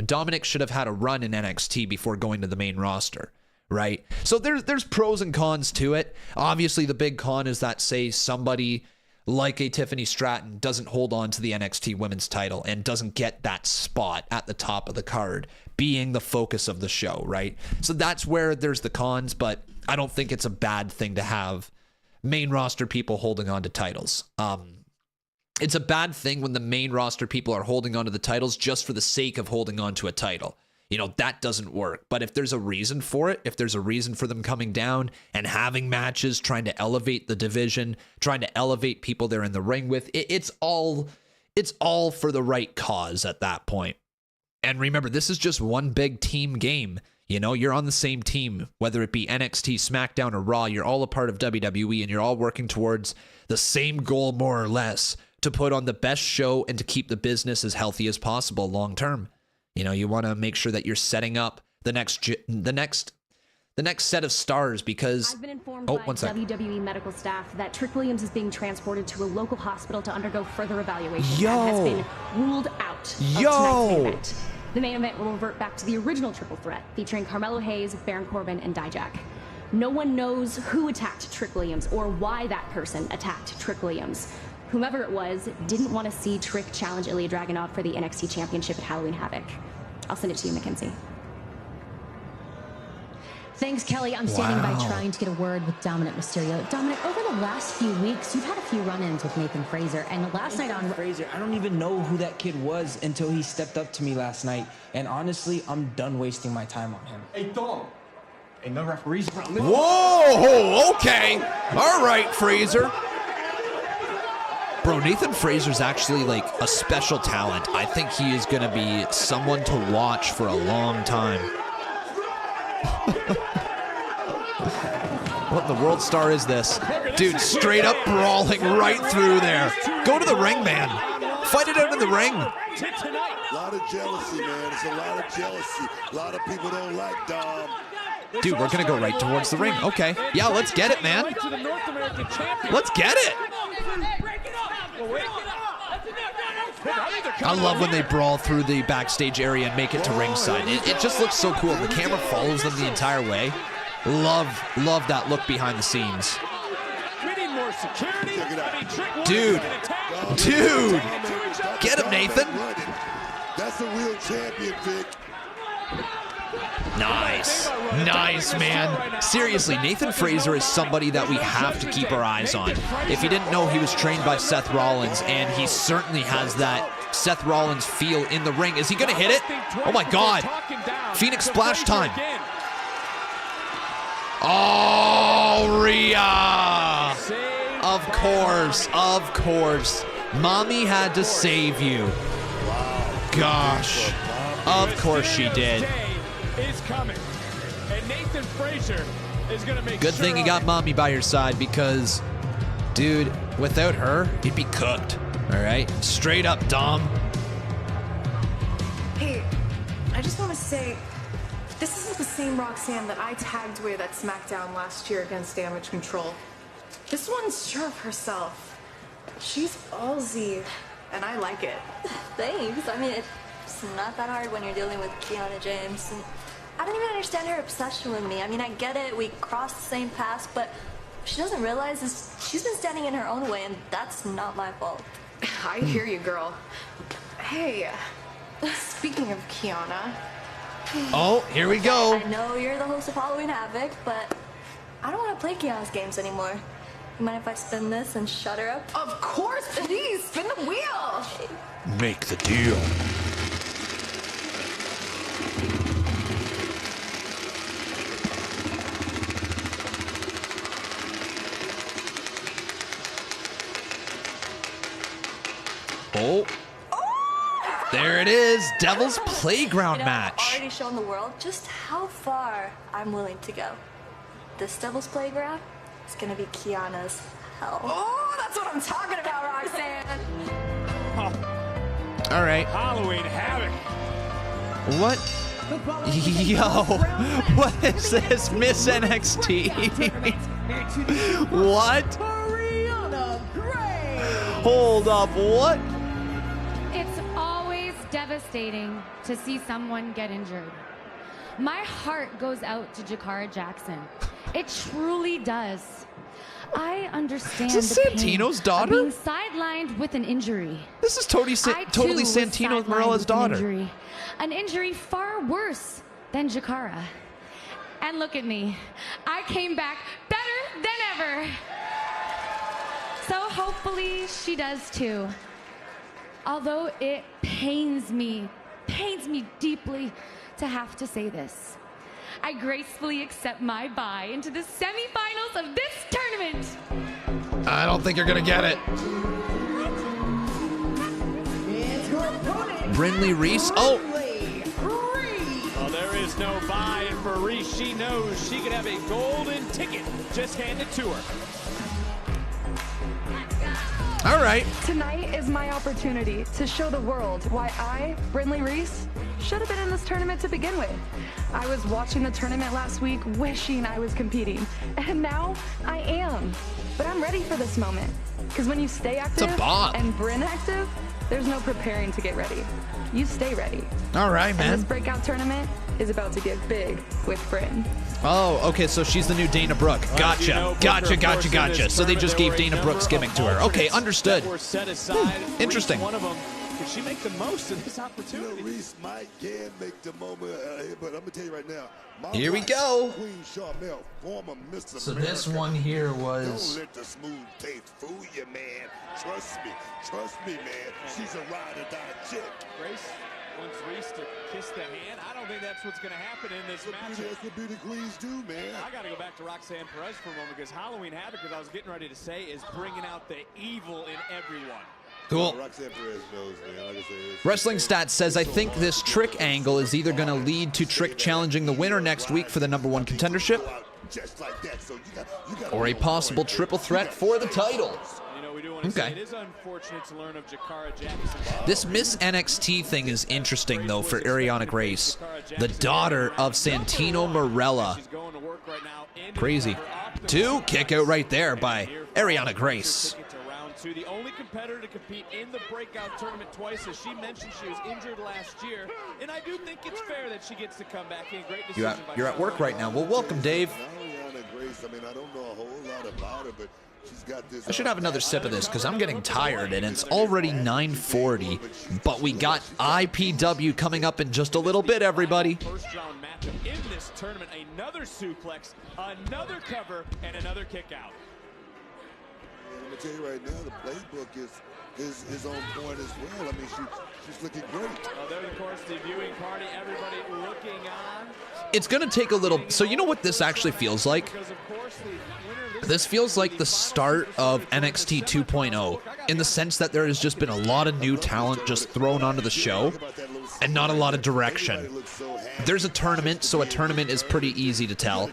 Dominic should have had a run in NXT before going to the main roster, right? So there's pros and cons to it. Obviously, the big con is that, say, somebody like a Tiffany Stratton doesn't hold on to the NXT women's title and doesn't get that spot at the top of the card, being the focus of the show, right? So that's where there's the cons, but I don't think it's a bad thing to have main roster people holding on to titles. It's a bad thing when the main roster people are holding on to the titles just for the sake of holding on to a title. You know, that doesn't work. But if there's a reason for it, if there's a reason for them coming down and having matches, trying to elevate the division, trying to elevate people they're in the ring with, it's all for the right cause at that point. And remember, this is just one big team game. You know, you're on the same team, whether it be NXT, SmackDown, or Raw. You're all a part of WWE, and you're all working towards the same goal, more or less, to put on the best show and to keep the business as healthy as possible long term. You know, you want to make sure that you're setting up the next set of stars because... I've been informed by WWE medical staff that Trick Williams is being transported to a local hospital to undergo further evaluation and has been ruled out of tonight's main event. The main event will revert back to the original triple threat, featuring Carmelo Hayes, Baron Corbin, and Dijak. No one knows who attacked Trick Williams or why that person attacked Trick Williams. Whomever it was didn't want to see Trick challenge Ilya Dragunov for the NXT Championship at Halloween Havoc. I'll send it to you, Mackenzie. Thanks, Kelly. I'm standing by trying to get a word with Dominic Mysterio. Dominic, over the last few weeks, you've had a few run-ins with Nathan Frazer, and last night on Frazer, I don't even know who that kid was until he stepped up to me last night. And honestly, I'm done wasting my time on him. Hey, Dom. Ain't no referees around. Whoa, okay. All right, Frazer. Bro, Nathan Frazer's actually like a special talent. I think he is going to be someone to watch for a long time. What in the world star is this? Dude, straight up brawling right through there. Go to the ring, man. Fight it out in the ring. A lot of jealousy, man. There's a lot of jealousy. A lot of people don't like Dom. Dude, we're going to go right towards the ring. Okay. Yeah, let's get it, man. Let's get it. I love when they brawl through the backstage area and make it to ringside. It just looks so cool. The camera follows them the entire way. Love that look behind the scenes. Dude. Get him, Nathan. That's a real champion, Vic. Nice, man. Seriously, Nathan Frazer is somebody that we have to keep our eyes on. If you didn't know, he was trained by Seth Rollins, and he certainly has that Seth Rollins feel in the ring. Is he going to hit it? Oh, my God. Phoenix Splash time. Oh, Rhea. Of course. Mommy had to save you. Gosh. Of course she did. Is coming, and Nathan Frazer is gonna make Good thing you got Mommy by your side, because, dude, without her, you'd be cooked. All right, straight up, Dom. Hey, I just want to say, this isn't the same Roxanne that I tagged with at SmackDown last year against Damage Control. This one's sure of herself. She's ballsy, and I like it. Thanks. I mean, it's not that hard when you're dealing with Kiana James. And I don't even understand her obsession with me. I mean, I get it. We crossed the same paths, but what she doesn't realize is she's been standing in her own way, and that's not my fault. I hear you, girl. Hey, speaking of Kiana. Oh, here we go. I know you're the host of Halloween Havoc, but I don't want to play Kiana's games anymore. You mind if I spin this and shut her up? Of course, please, spin the wheel. Make the deal. Oh, there it is. Devil's Playground match. I've already shown the world just how far I'm willing to go. This Devil's Playground is gonna be Kiana's hell. Oh, that's what I'm talking about, Roxanne. All right. Halloween Havoc. What? Yo, what is this, Miss NXT? What? Hold up, what? It's always devastating to see someone get injured. My heart goes out to Jakara Jackson. It truly does. I understand Is this the pain Santino's of daughter? being sidelined with an injury. This is totally Santino sidelined Morella's with daughter. An injury far worse than Jakara. And look at me. I came back better than ever. So hopefully she does too. Although it pains me deeply to have to say this. I gracefully accept my bye into the semifinals of this tournament. I don't think you're gonna get it. Brindley Reese. Oh, Well, there is no bye for Reese. She knows she could have a golden ticket just handed to her. all right. Tonight is my opportunity to show the world why I, Brindley Reese, should have been in this tournament to begin with. I was watching the tournament last week wishing I was competing, and now I am. But I'm ready for this moment, because when you stay active and Bryn active, there's no preparing to get ready. You stay ready. All right, man. And this breakout tournament is about to get big with Bryn. Oh, okay, so she's the new Dana Brooke. Gotcha. Gotcha. So they just gave Dana Brooke's gimmick to her. Okay, understood. Set aside. Interesting. One of them Could she make the most of this opportunity? You know, Reese can make the moment, but I'm gonna tell you right now. Here we go. Queen Charmel, former Mr. So America. this one here was. Don't let the smooth taste fool you, man. Trust me, man. She's a ride or die chick. Grace wants Reese to kiss the hand. I don't think that's what's going to happen in this match. That's what beauty queens do, man. I got to go back to Roxanne Perez for a moment because Halloween Havoc, as I was getting ready to say, is bringing out the evil in everyone. Cool. Roxanne Perez knows, man. Like I say, Wrestling Stats says, I think this Trick angle is either going to lead to Trick challenging the winner next week for the #1 contendership, or a possible triple threat for the title. Okay. It is unfortunate to learn of Jakara Jackson. This Miss NXT thing is interesting, though, for Ariana Grace, the daughter of Santino Marella. Crazy. 2 kick out right there by Ariana Grace. The only competitor to compete in the breakout tournament twice. As she mentioned, she was injured last year, and I do think it's fair that she gets to come back in. Great decision. You're at work right now. Well, welcome, Dave. Ariana Grace, I mean, I don't know a whole lot about her, but she's got this. I should have another sip of this because I'm getting tired, and it's already 9:40. But we got IPW coming up in just a little bit, everybody. First round matchup in this tournament. Another suplex, another cover, and another kick out. I'm gonna tell you right now, the playbook is on point as well. I mean, she's looking great. Well, there, of course, the viewing party, everybody looking on. It's going to take a little. So you know what this actually feels like? This feels like the start of NXT 2.0 in the sense that there has just been a lot of new talent just thrown onto the show and not a lot of direction. There's a tournament, so a tournament is pretty easy to tell.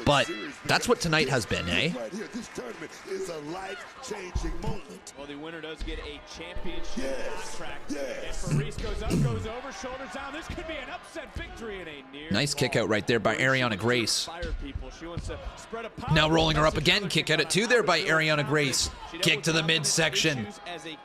But that's what tonight has been, eh? This tournament is a life-changing moment. Well, the winner does get a championship contract. And Reese goes up, goes over, shoulders down. This could be an upset victory in a near. Nice kick out right there by Ariana Grace. Now rolling her up again. Kick out at 2 there by Ariana Grace. Kick to the midsection.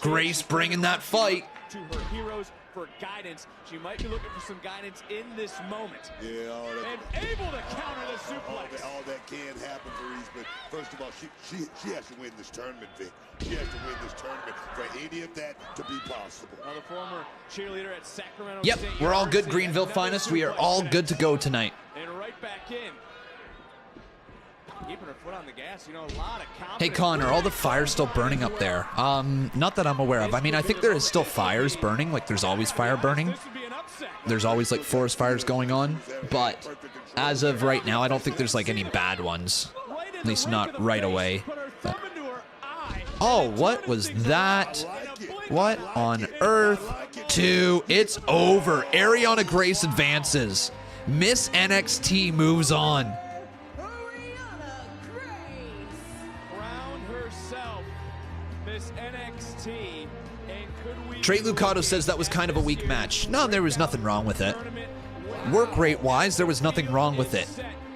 Grace bringing that fight. To her heroes for guidance. She might be looking for some guidance in this moment. Yeah, and able to counter the suplex. All that can happen for Reese, but first of all, she has to win this tournament, Vic. She has to win this tournament for any of that to be possible. Now, the former cheerleader at Sacramento Yep, State we're all good, University, Greenville finest. We are all good to go tonight. And right back in. Keeping her foot on the gas, you know, a lot of confidence. Hey, Connor, all the fires still burning up there? Not that I'm aware of. I mean, I think there is still fires burning. Like, there's always fire burning. There's always, like, forest fires going on. But as of right now, I don't think there's, like, any bad ones. At least not right away. But... Oh, what was that? What on earth? 2. It's over. Ariana Grace advances. Miss NXT moves on. Trey Lucado says that was kind of a weak match. No, there was nothing wrong with it. Work rate wise, there was nothing wrong with it.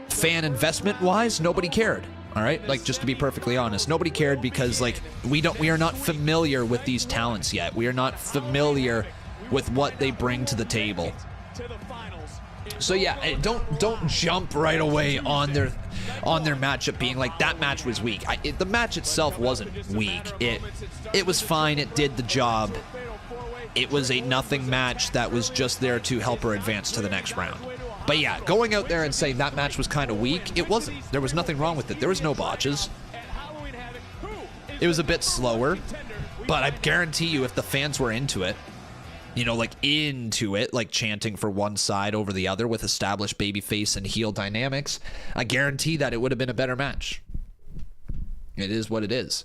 Fan investment wise, nobody cared. All right, like, just to be perfectly honest, nobody cared because, like, we are not familiar with these talents yet. We are not familiar with what they bring to the table. So yeah, don't jump right away on their matchup being like that match was weak. The match itself wasn't weak. It was fine. It did the job. It was a nothing match that was just there to help her advance to the next round. But yeah, going out there and saying that match was kind of weak, it wasn't. There was nothing wrong with it. There was no botches. It was a bit slower, but I guarantee you if the fans were into it, you know, like into it, like chanting for one side over the other with established babyface and heel dynamics, I guarantee that it would have been a better match. It is what it is.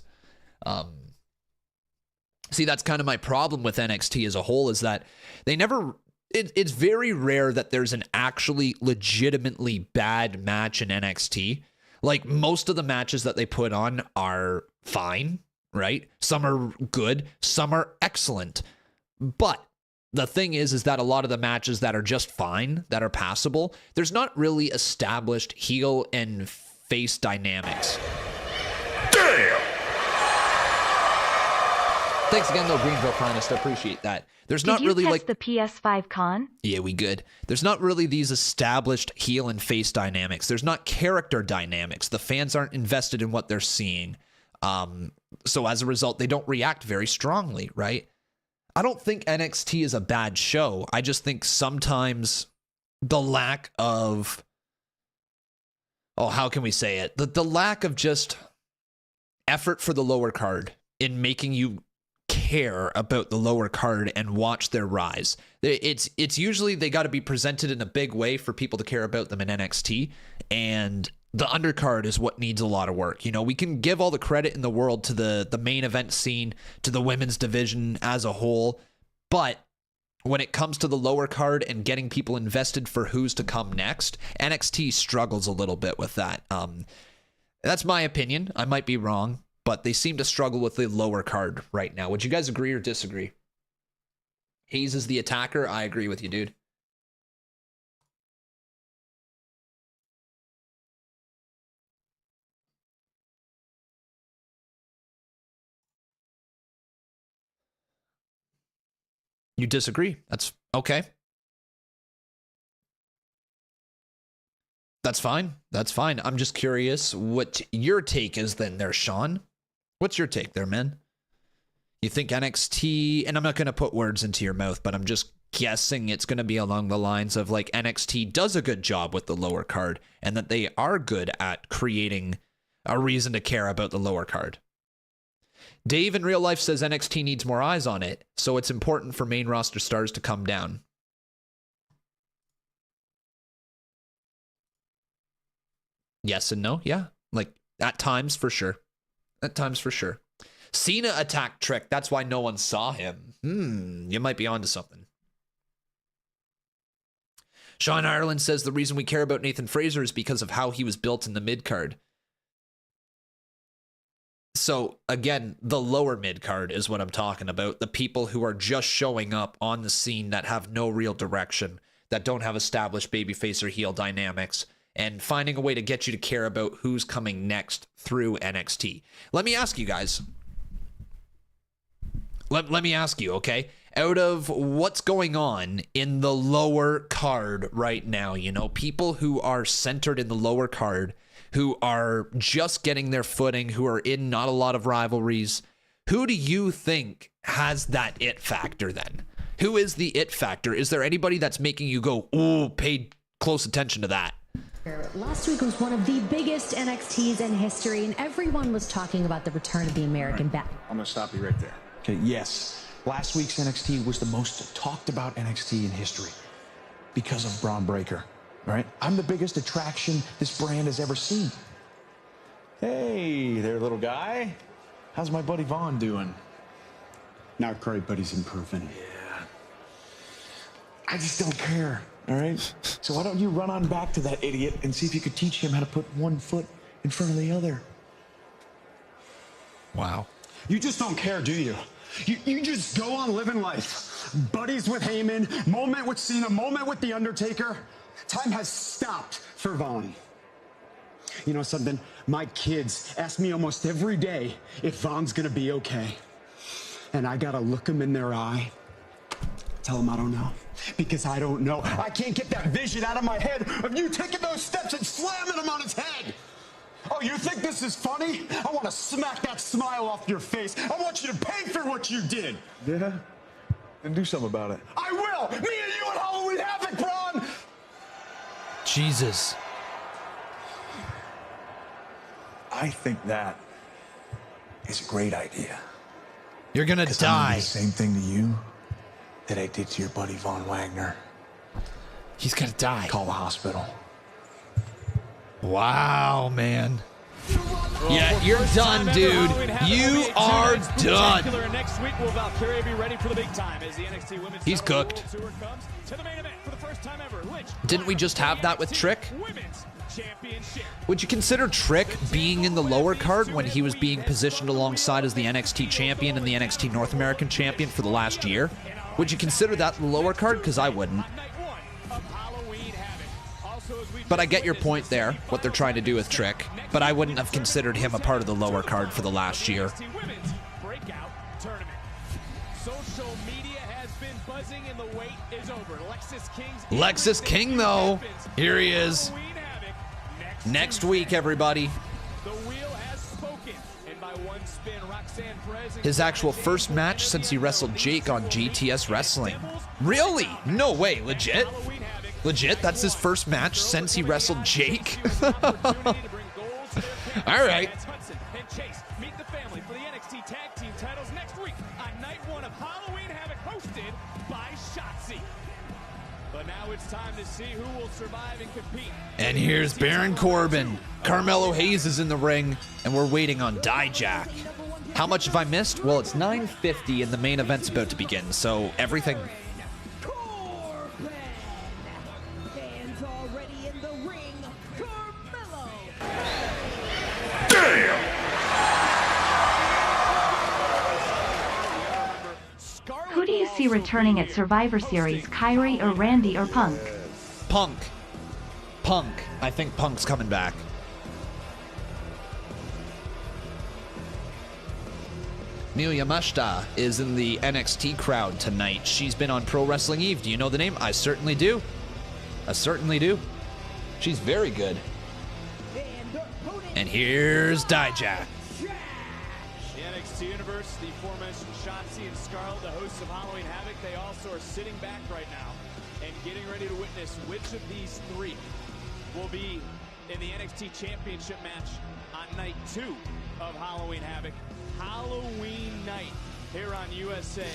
See, that's kind of my problem with NXT as a whole is that they never... It's very rare that there's an actually legitimately bad match in NXT. Like, most of the matches that they put on are fine, right? Some are good, some are excellent. But the thing is that a lot of the matches that are just fine, that are passable, there's not really established heel and face dynamics. Damn! Thanks again, though, Greenville Finest. I appreciate that. There's not really like the PS5 con. Yeah, we good. There's not really these established heel and face dynamics. There's not character dynamics. The fans aren't invested in what they're seeing. So as a result, they don't react very strongly, right? I don't think NXT is a bad show. I just think sometimes the lack of, how can we say it? The lack of just effort for the lower card in making you care about the lower card and watch their rise. It's usually they got to be presented in a big way for people to care about them in NXT, and the undercard is what needs a lot of work. You know, we can give all the credit in the world to the main event scene, to the women's division as a whole, but when it comes to the lower card and getting people invested for who's to come next, NXT struggles a little bit with that. That's my opinion. I might be wrong, but they seem to struggle with the lower card right now. Would you guys agree or disagree? Hayes is the attacker. I agree with you, dude. You disagree. That's okay. That's fine. That's fine. I'm just curious what your take is then there, Sean. What's your take there, man? You think NXT, and I'm not going to put words into your mouth, but I'm just guessing it's going to be along the lines of like NXT does a good job with the lower card and that they are good at creating a reason to care about the lower card. Dave in real life says NXT needs more eyes on it, so it's important for main roster stars to come down. Yes and no, yeah. Like, at times, for sure. At times, for sure. Cena attacked Trick. That's why no one saw him. You might be onto something. Sean Ireland says the reason we care about Nathan Frazer is because of how he was built in the mid-card. So, again, the lower mid-card is what I'm talking about. The people who are just showing up on the scene that have no real direction, that don't have established babyface or heel dynamics, and finding a way to get you to care about who's coming next through NXT. Let me ask you guys. Let me ask you, okay? Out of what's going on in the lower card right now, you know, people who are centered in the lower card, who are just getting their footing, who are in not a lot of rivalries, who do you think has that it factor then? Who is the it factor? Is there anybody that's making you go, ooh, pay close attention to that? Last week was one of the biggest NXTs in history, and everyone was talking about the return of the American Bat. I'm going to stop you right there. Okay, yes. Last week's NXT was the most talked about NXT in history because of Bron Breakker, right? I'm the biggest attraction this brand has ever seen. Hey there, little guy. How's my buddy Vaughn doing? Not great, but he's improving. Yeah. I just don't care. All right? So why don't you run on back to that idiot and see if you could teach him how to put one foot in front of the other? Wow. You just don't care, do you? You just go on living life. Buddies with Heyman, moment with Cena, moment with The Undertaker. Time has stopped for Vaughn. You know something? My kids ask me almost every day if Vaughn's gonna be okay. And I gotta look them in their eye. Tell them I don't know. Because I don't know. I can't get that vision out of my head of you taking those steps and slamming him on his head. Oh, you think this is funny? I want to smack that smile off your face. I want you to pay for what you did. Yeah? Then do something about it. I will! Me and you at Halloween Havoc, Bron! Jesus. I think that is a great idea. You're gonna die. The same thing to you that I did to your buddy Von Wagner. He's gonna die. Call the hospital. Wow, man. Yeah, you're done, dude. You are done. Next week, will Valkyria be ready for the big time as the NXT Women's He's cooked. Tour comes to the main event for the first time ever. Lynch. Didn't we just have that with Trick? Would you consider Trick being in the lower card when he was being positioned alongside as the NXT champion and the NXT North American champion for the last year? Would you consider that the lower card? Because I wouldn't. But I get your point there, what they're trying to do with Trick. But I wouldn't have considered him a part of the lower card for the last year. Social media has been buzzing and the wait is over. Lexis King, though. Here he is. Next week, everybody. The wheel has spoken, and His actual first match since he wrestled Jake on GTS Wrestling. Really? No way. Legit? Legit? That's his first match since he wrestled Jake? All right. Meet the family for the NXT Tag Team titles next week on night 1 of Halloween Havoc, hosted by Shotzi. But now it's time to see who will survive and compete. And here's Baron Corbin. Carmelo Hayes is in the ring, and we're waiting on Dijak. How much have I missed? Well, it's 9:50 and the main event's about to begin, so everything... Who do you see returning at Survivor Series, Kyrie or Randy or Punk? Punk. Punk. I think Punk's coming back. Miya Mashta is in the NXT crowd tonight. She's been on Pro Wrestling Eve. Do you know the name? I certainly do. I certainly do. She's very good. And here's Dijak. The NXT Universe, the aforementioned Shotzi and Scarlett, the hosts of Halloween Havoc, they also are sitting back right now and getting ready to witness which of these three will be in the NXT Championship match on night 2 of Halloween Havoc. Halloween night here on USA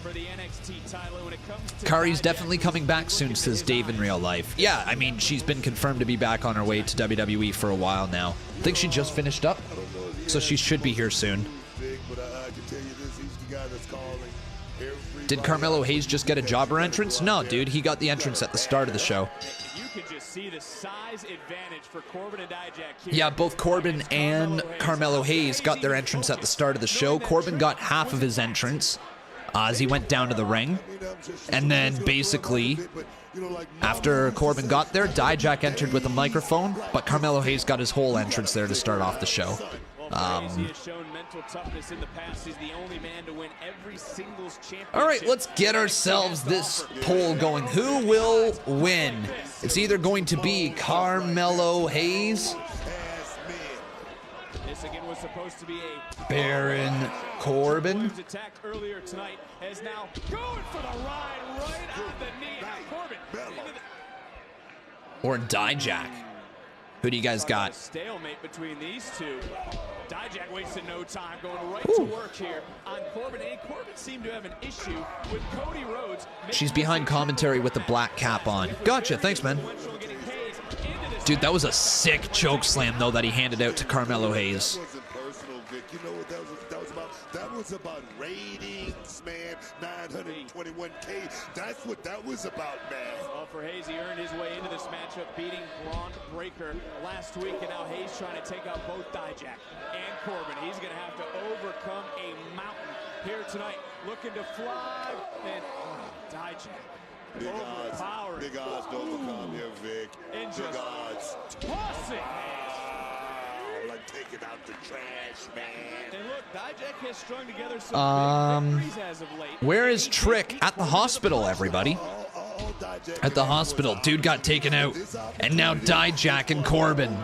for the NXT title. When it comes to Kari's definitely coming back soon, says Dave in real life. Yeah, I mean, she's been confirmed to be back on her way to WWE for a while now. I think she just finished up, so she should be here soon. Did Carmelo Hayes just get a jobber entrance? No, dude, he got the entrance at the start of the show. You can just see the size advantage for Corbin and Dijak here. Yeah, both Corbin and Carmelo Hayes got their entrance at the start of the show. Corbin got half of his entrance as he went down to the ring. And then basically, after Corbin got there, Dijak entered with a microphone, but Carmelo Hayes got his whole entrance there to start off the show. All right, let's get ourselves this poll going. Who will win? It's either going to be Carmelo Hayes, This again was supposed to be a Baron Corbin, attacked earlier tonight, has now going for the ride right on the knee. Now Corbin into the or Dijak. Who do you guys got? Stalemate between these two. Dijak wasted no time going right to work here on Corbin. And Corbin seemed to have an issue with Cody Rhodes. She's behind commentary with the black cap on. Gotcha. Thanks, man. Dude, that was a sick choke slam, though, that he handed out to Carmelo Hayes. You know what that was about? That was about ratings, man. 921K. That's what that was about, man. Well, for Hayes, he earned his way into this matchup, beating Bron Breaker last week, and now Hayes trying to take out both Dijak and Corbin. He's going to have to overcome a mountain here tonight, looking to fly, and Dijak. Big odds to overcome here, Vic. And big just odds. Tossing like taking out the trash, man. And look, Dijak has strung together some big victories as of late. Where is Trick? At the hospital, everybody. At the hospital. Dude got taken out. And now Dijak and Corbin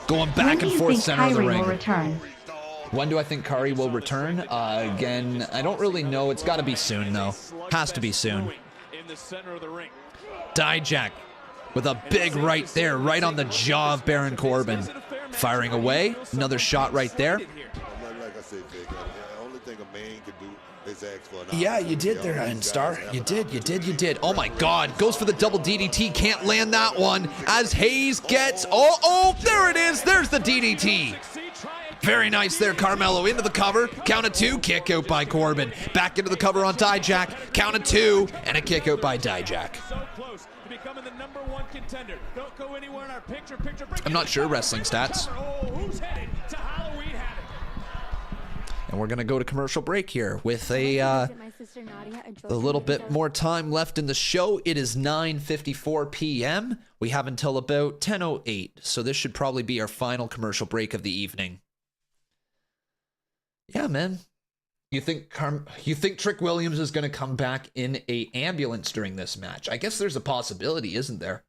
going back and forth center of the ring. When do I think Kari will return? Again, I don't really know. It's got to be soon, though. Has to be soon. In the center of the ring. Dijak with a big right there, right on the jaw of Baron Corbin. Firing away. Another shot right there. Yeah, you did there, Star. You did. Oh my God. Goes for the double DDT. Can't land that one. As Hayes gets... Oh, there it is. There's the DDT. Very nice there, Carmelo. Into the cover. Count of 2. Kick out by Corbin. Back into the cover on Dijak. Count of 2. And a kick out by Dijak. So close to becoming the #1 contender. Don't go anywhere in our picture. I'm not sure wrestling stats. Who's headed to Halloween Havoc? And we're going to go to commercial break here with a little bit more time left in the show. It is 9:54 p.m. We have until about 10:08. So this should probably be our final commercial break of the evening. Yeah, man. You think Trick Williams is going to come back in a ambulance during this match? I guess there's a possibility, isn't there?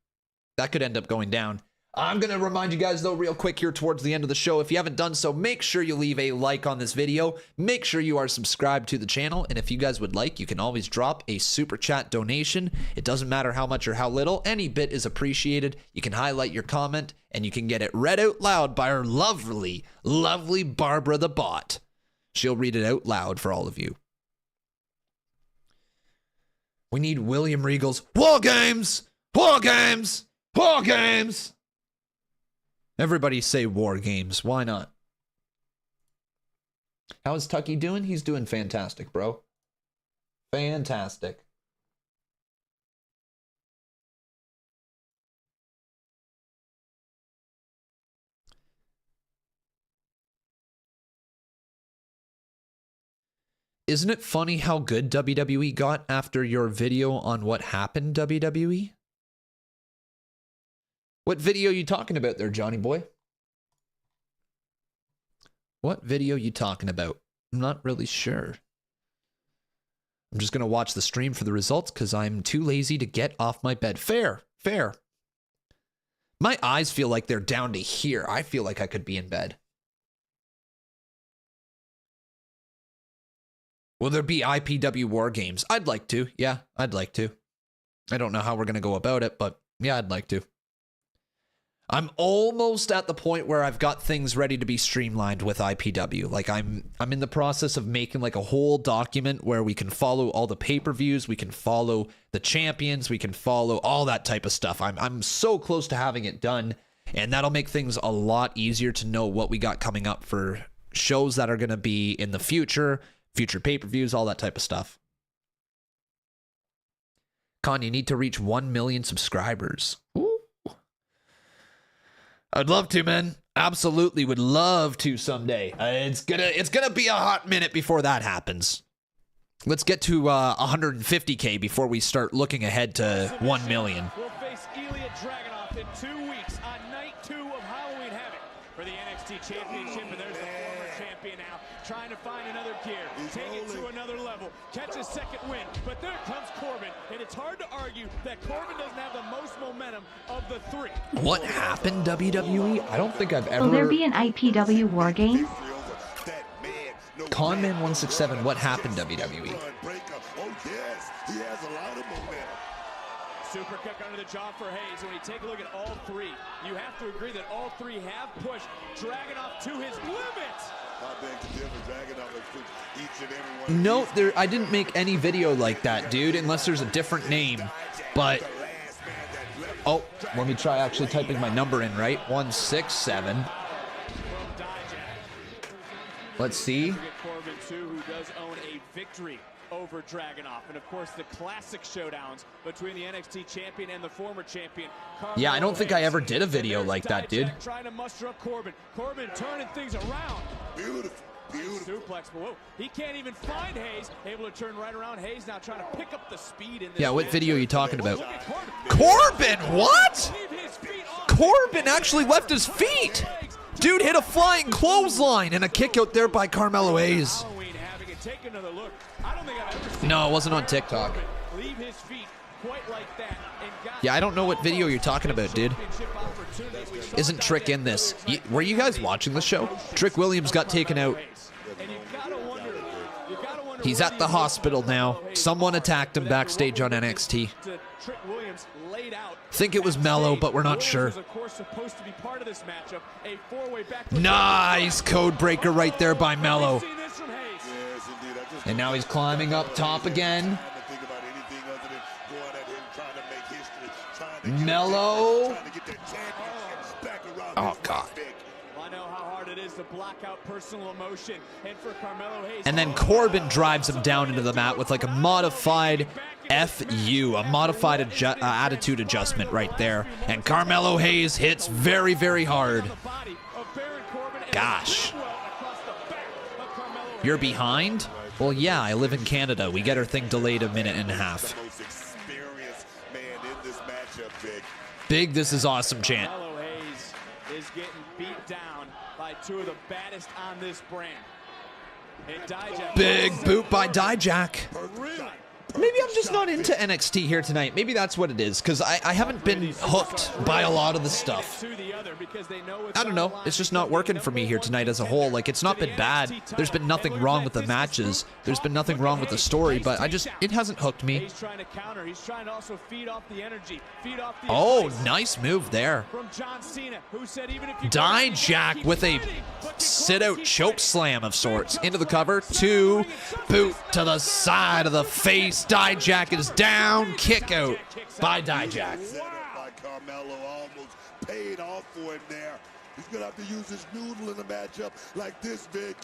That could end up going down. I'm going to remind you guys, though, real quick here towards the end of the show. If you haven't done so, make sure you leave a like on this video. Make sure you are subscribed to the channel. And if you guys would like, you can always drop a super chat donation. It doesn't matter how much or how little. Any bit is appreciated. You can highlight your comment, and you can get it read out loud by our lovely, lovely Barbara the Bot. She'll read it out loud for all of you. We need William Regal's War Games! War Games! War Games! Everybody say War Games. Why not? How is Tucky doing? He's doing fantastic, bro. Fantastic. Isn't it funny how good WWE got after your video on what happened, WWE? What video you talking about there, Johnny boy? What video you talking about? I'm not really sure. I'm just going to watch the stream for the results because I'm too lazy to get off my bed. Fair, fair. My eyes feel like they're down to here. I feel like I could be in bed. Will there be IPW War Games? I'd like to. Yeah, I'd like to. I don't know how we're going to go about it, but yeah, I'd like to. I'm almost at the point where I've got things ready to be streamlined with IPW. Like I'm in the process of making like a whole document where we can follow all the pay-per-views, we can follow the champions, we can follow all that type of stuff. I'm so close to having it done, and that'll make things a lot easier to know what we got coming up for shows that are going to be in the future pay-per-views, all that type of stuff. Con, you need to reach 1 million subscribers. Ooh. I'd love to, man. Absolutely would love to someday. It's gonna be a hot minute before that happens. Let's get to 150K before we start looking ahead to 1 million. We'll face Ilya Dragunov in 2 weeks on night 2 of Halloween Havoc for the NXT Championship, and there's the former champion now trying to find another gear, take it to another level, catch a second win. But there comes Corbin, and it's hard to argue that Corbin doesn't have the most momentum of the three. What happened, WWE? I don't think I've ever... Will there be an IPW War Games? Conman 167, what happened, WWE? Super kick under the jaw for Hayes. When you take a look at all three, you have to agree that all three have pushed Dragunov to his limits. No, I didn't make any video like that, dude, unless there's a different name. But, oh, let me try actually typing my number in, right? 167. Let's see. Corbin, too, who does own a victory over Dragunov, and of course the classic showdowns between the NXT champion and the former champion. Carmelo. Yeah, I don't think I ever did a video like that, dude. Trying to muster up Corbin. Corbin turning things around. Beautiful. Suplex, but whoa, he can't even find Hayes. Able to turn right around. Hayes now trying to pick up the speed in this. Yeah, what video are you talking about? Corbin, what? Corbin actually left his feet. Dude hit a flying clothesline and a kick out there by Carmelo Hayes. No, it wasn't on TikTok. Yeah, I don't know what video you're talking about, dude. Isn't Trick in this? Were you guys watching the show? Trick Williams got taken out. He's at the hospital now. Someone attacked him backstage on NXT. Think it was Melo, but we're not sure. Nice code breaker right there by Melo. And now he's climbing up top again. Melo. Oh, God. And then Corbin drives him down into the mat with like a modified FU, a modified attitude adjustment right there. And Carmelo Hayes hits very, very hard. Gosh. You're behind? Well, yeah, I live in Canada. We get our thing delayed a minute and a half. Big, this is awesome chant. Carmelo Hayes is getting beat down by two of the baddest on this brand. And Dijak, big boot by Dijak. Maybe I'm just not into NXT here tonight. Maybe that's what it is, because I haven't been hooked by a lot of the stuff. I don't know. It's just not working for me here tonight as a whole. Like, it's not been bad. There's been nothing wrong with the matches. There's been nothing wrong with the story, but it hasn't hooked me. He's trying to counter. He's trying to also feed off the energy. Feed off the Oh, nice move there. From John Cena, who said even if you Dijak with a sit-out choke slam of sorts. Into the cover. 2. Boot to the side of the face. Dijak is down. Kick out by Dijak. By Carmelo, almost paid off for him there. He's going to have to use his noodle in a matchup like this, Vic.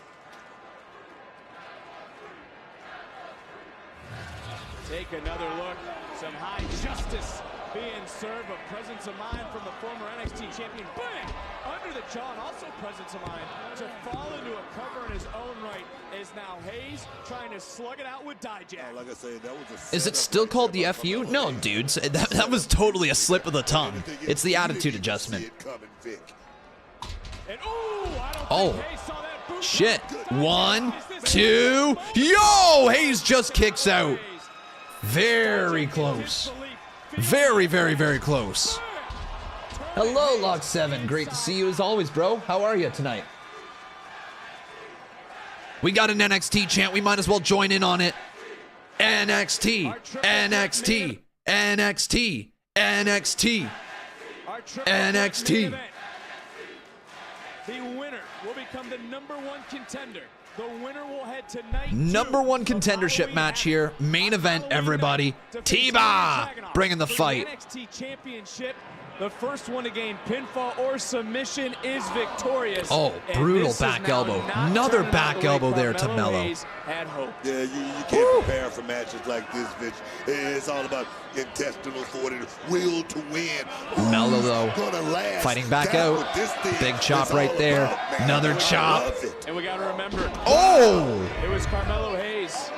Take another look. Some high justice being served, but presence of mind from the former NXT champion. Bang! Under the jaw, and also presence of mind to fall into a cover in his own right is now Hayes trying to slug it out with Dijak. Like I said, that was a Is it still called the FU? No, dudes. That was totally a slip of the tongue. It's the attitude adjustment. And, I don't Oh, think Hayes saw that boot. shit. 1, 2. Yo! Hayes just kicks out. Very close. Very, very, very close. Hello, Lock7. Great to see you as always, bro. How are you tonight? We got an NXT chant. We might as well join in on it. NXT, NXT, NXT, NXT, NXT. The winner will become the #1 contender. The winner will head to night #1 contendership match here. Main event, everybody. T-Bar bringing the fight. NXT Championship. The first one to gain pinfall or submission is victorious. Oh, brutal back elbow. Another back elbow there to Melo. Had hope. Yeah, you can't prepare for matches like this, Vic. It's all about intestinal fortitude, will to win. Melo, though, fighting back out. Big chop right there. Another chop. And we got to remember, it was Carmelo Hayes,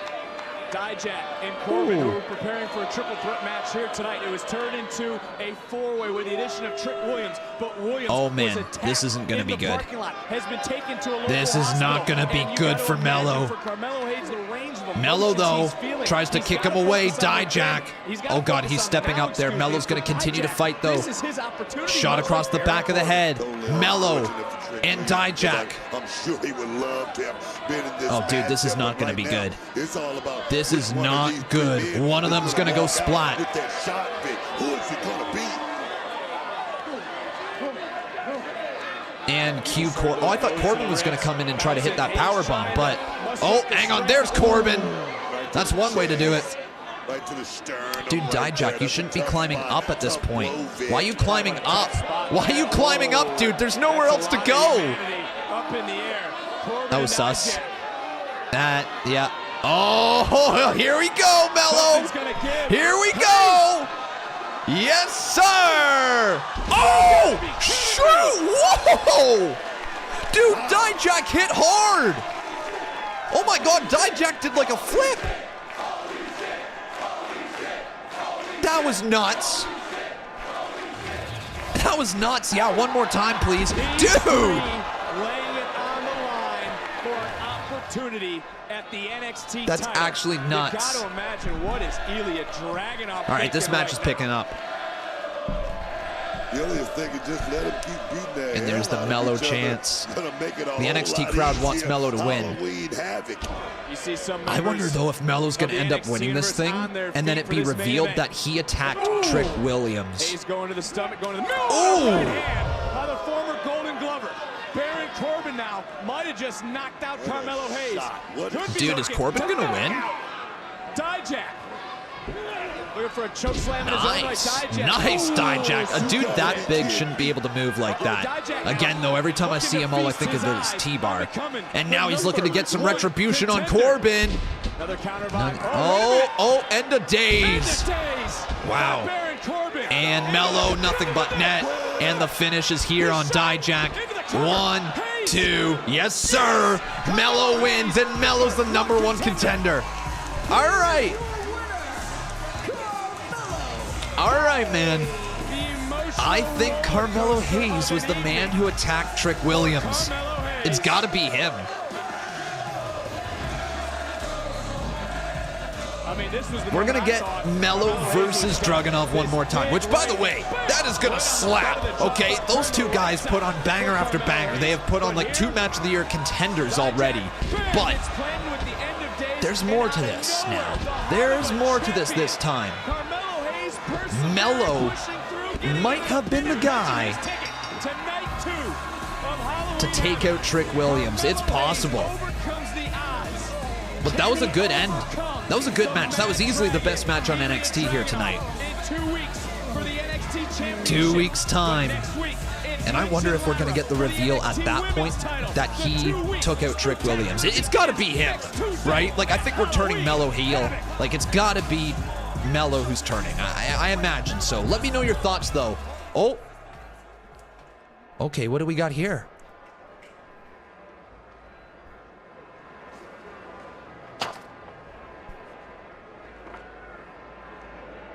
Dijak, and Corbin who were preparing for a triple threat match here tonight. It was turned into a four-way with the addition of Trick Williams, but Williams oh man, was attacked this isn't going to be in the good. parking lot, has been taken to a local This is not hospital, going to be and you good gotta for imagine Melo. for Carmelo Hayes, the range of Melo, emotions though, he's feeling. tries to He's kick him gotta away. focus on the Dijak. game. He's gotta Oh God, focus he's on stepping now up there. experience, Melo's going to but continue to Dijak, fight, though. this is his opportunity. Shot across the back of the head. Melo and Dijak. I'm sure he would love to have been in this. Oh, dude, this is matchup, not but going to be right good. now, it's all about This is which one of not these good. two men One of is them's going to gonna go walk out splat. with that shot, Vic. Who is he going to be? And cue Corbin. Oh, I thought Corbin was going to come in and try to hit that power bomb, but oh, hang on. There's Corbin. That's one way to do it. Right to the sternum. Dude, Dijak, you shouldn't be climbing up at this point. Why are you climbing up? Why are you climbing up, dude? There's nowhere else to go. Up in the air. That was sus. Yeah. Oh, here we go, Melo. Here we go. Yes, sir. Oh, shoot. Whoa. Dude, Dijak hit hard. Oh, my God. Dijak did like a flip. That was nuts. That was nuts. Yeah, one more time, please. Dude. Laying it on the line for an opportunity at the NXT That's title. actually nuts. You got to imagine what is Ilya Dragunov. All right, this match is picking up. Ilya's thinking just let him keep beating that. And there's the Melo chants. The NXT crowd wants Melo to win. You see some I wonder, though, if Melo's going to end up winning this thing, and then it be revealed that he attacked Trick Williams. Hayes going to the stomach, going to the middle. Oh! Right hand by the former Golden Glover. Baron Corbin now might have just knocked out Carmelo Hayes. Dude, is Corbin going to win? Dijak. Looking for a choke slam in his own right. Dijak. Nice Dijak. A dude that big shouldn't be able to move like that. Again, though, every time I see him, all I think of is T-Bar. And now he's looking to get some retribution on Corbin. Another counter by end of days. Wow. And Melo, nothing but net. And the finish is here on Dijak. 1, 2. Yes, sir. Melo wins, and Melo's the #1 contender. All right. All right, man. I think Carmelo Hayes was the man who attacked Trick Williams. It's got to be him. A We're going to get Melo versus Dragunov one more time, which, by the way, that is going to slap, okay? Those two guys put on banger after banger. They have put on like 2 Match of the Year contenders already, but there's more to this now. There's more to this time. Melo might have been the guy to take out Trick Williams. It's possible. But that was a good end. That was a good match. That was easily the best match on NXT here tonight. 2 weeks time. And I wonder if we're going to get the reveal at that point that he took out Trick Williams. It's got to be him, right? Like, I think we're turning Melo heel. Like, it's got to be Melo who's turning. I imagine so. Let me know your thoughts, though. Oh. Okay, what do we got here?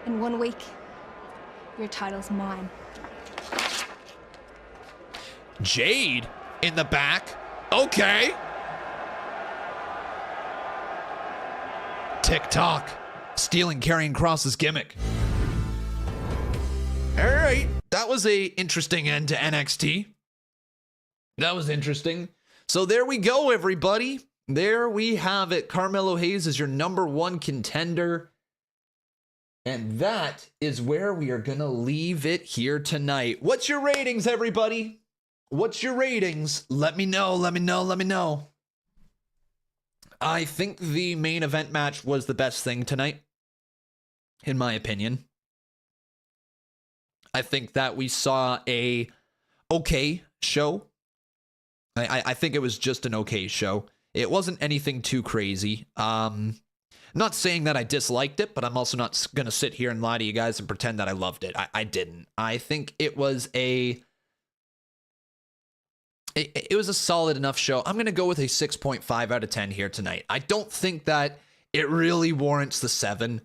In 1 week, your title's mine. Jade in the back. Okay. TikTok. Stealing Karrion Kross's gimmick. All right. That was a interesting end to NXT. That was interesting. So there we go, everybody. There we have it. Carmelo Hayes is your #1 contender. And that is where we are going to leave it here tonight. What's your ratings, everybody? What's your ratings? Let me know, let me know, let me know. I think the main event match was the best thing tonight, in my opinion. I think that we saw a okay show. I think it was just an okay show. It wasn't anything too crazy. Not saying that I disliked it, but I'm also not going to sit here and lie to you guys and pretend that I loved it. I didn't. I think it was a solid enough show. I'm going to go with a 6.5 out of 10 here tonight. I don't think that it really warrants the 7.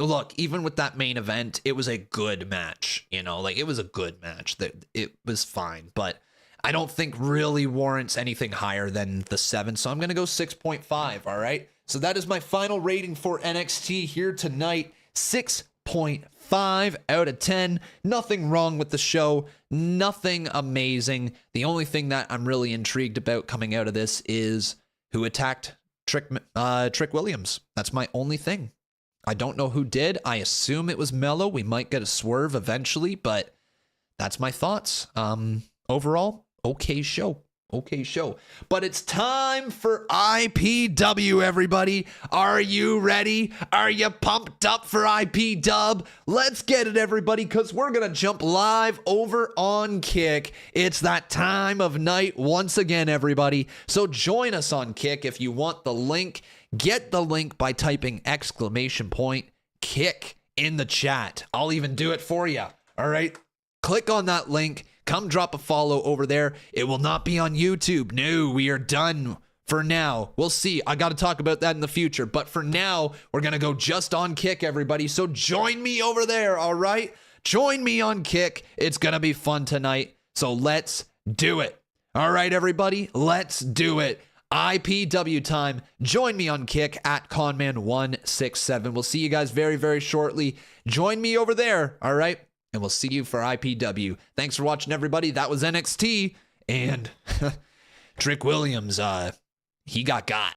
Look, even with that main event, it was a good match. You know, like, it was a good match. It was fine, but I don't think really warrants anything higher than the 7. So I'm going to go 6.5. All right. So that is my final rating for NXT here tonight. 6.5 out of 10. Nothing wrong with the show. Nothing amazing. The only thing that I'm really intrigued about coming out of this is who attacked Trick Williams. That's my only thing. I don't know who did. I assume it was Melo. We might get a swerve eventually, but that's my thoughts. Overall, okay show. Okay show. But it's time for IPW, everybody. Are you ready? Are you pumped up for IPW? Let's get it, everybody, because we're going to jump live over on Kick. It's that time of night once again, everybody. So join us on Kick if you want the link. Get the link by typing !Kick in the chat. I'll even do it for you. All right? Click on that link. Come drop a follow over there. It will not be on YouTube. No, we are done for now. We'll see. I got to talk about that in the future. But for now, we're going to go just on Kick, everybody. So join me over there, all right? Join me on Kick. It's going to be fun tonight. So let's do it. All right, everybody, let's do it. IPW time. Join me on Kick at Conman167. We'll see you guys very, very shortly. Join me over there, all right? And we'll see you for IPW. Thanks for watching, everybody. That was NXT. And Trick Williams, he got.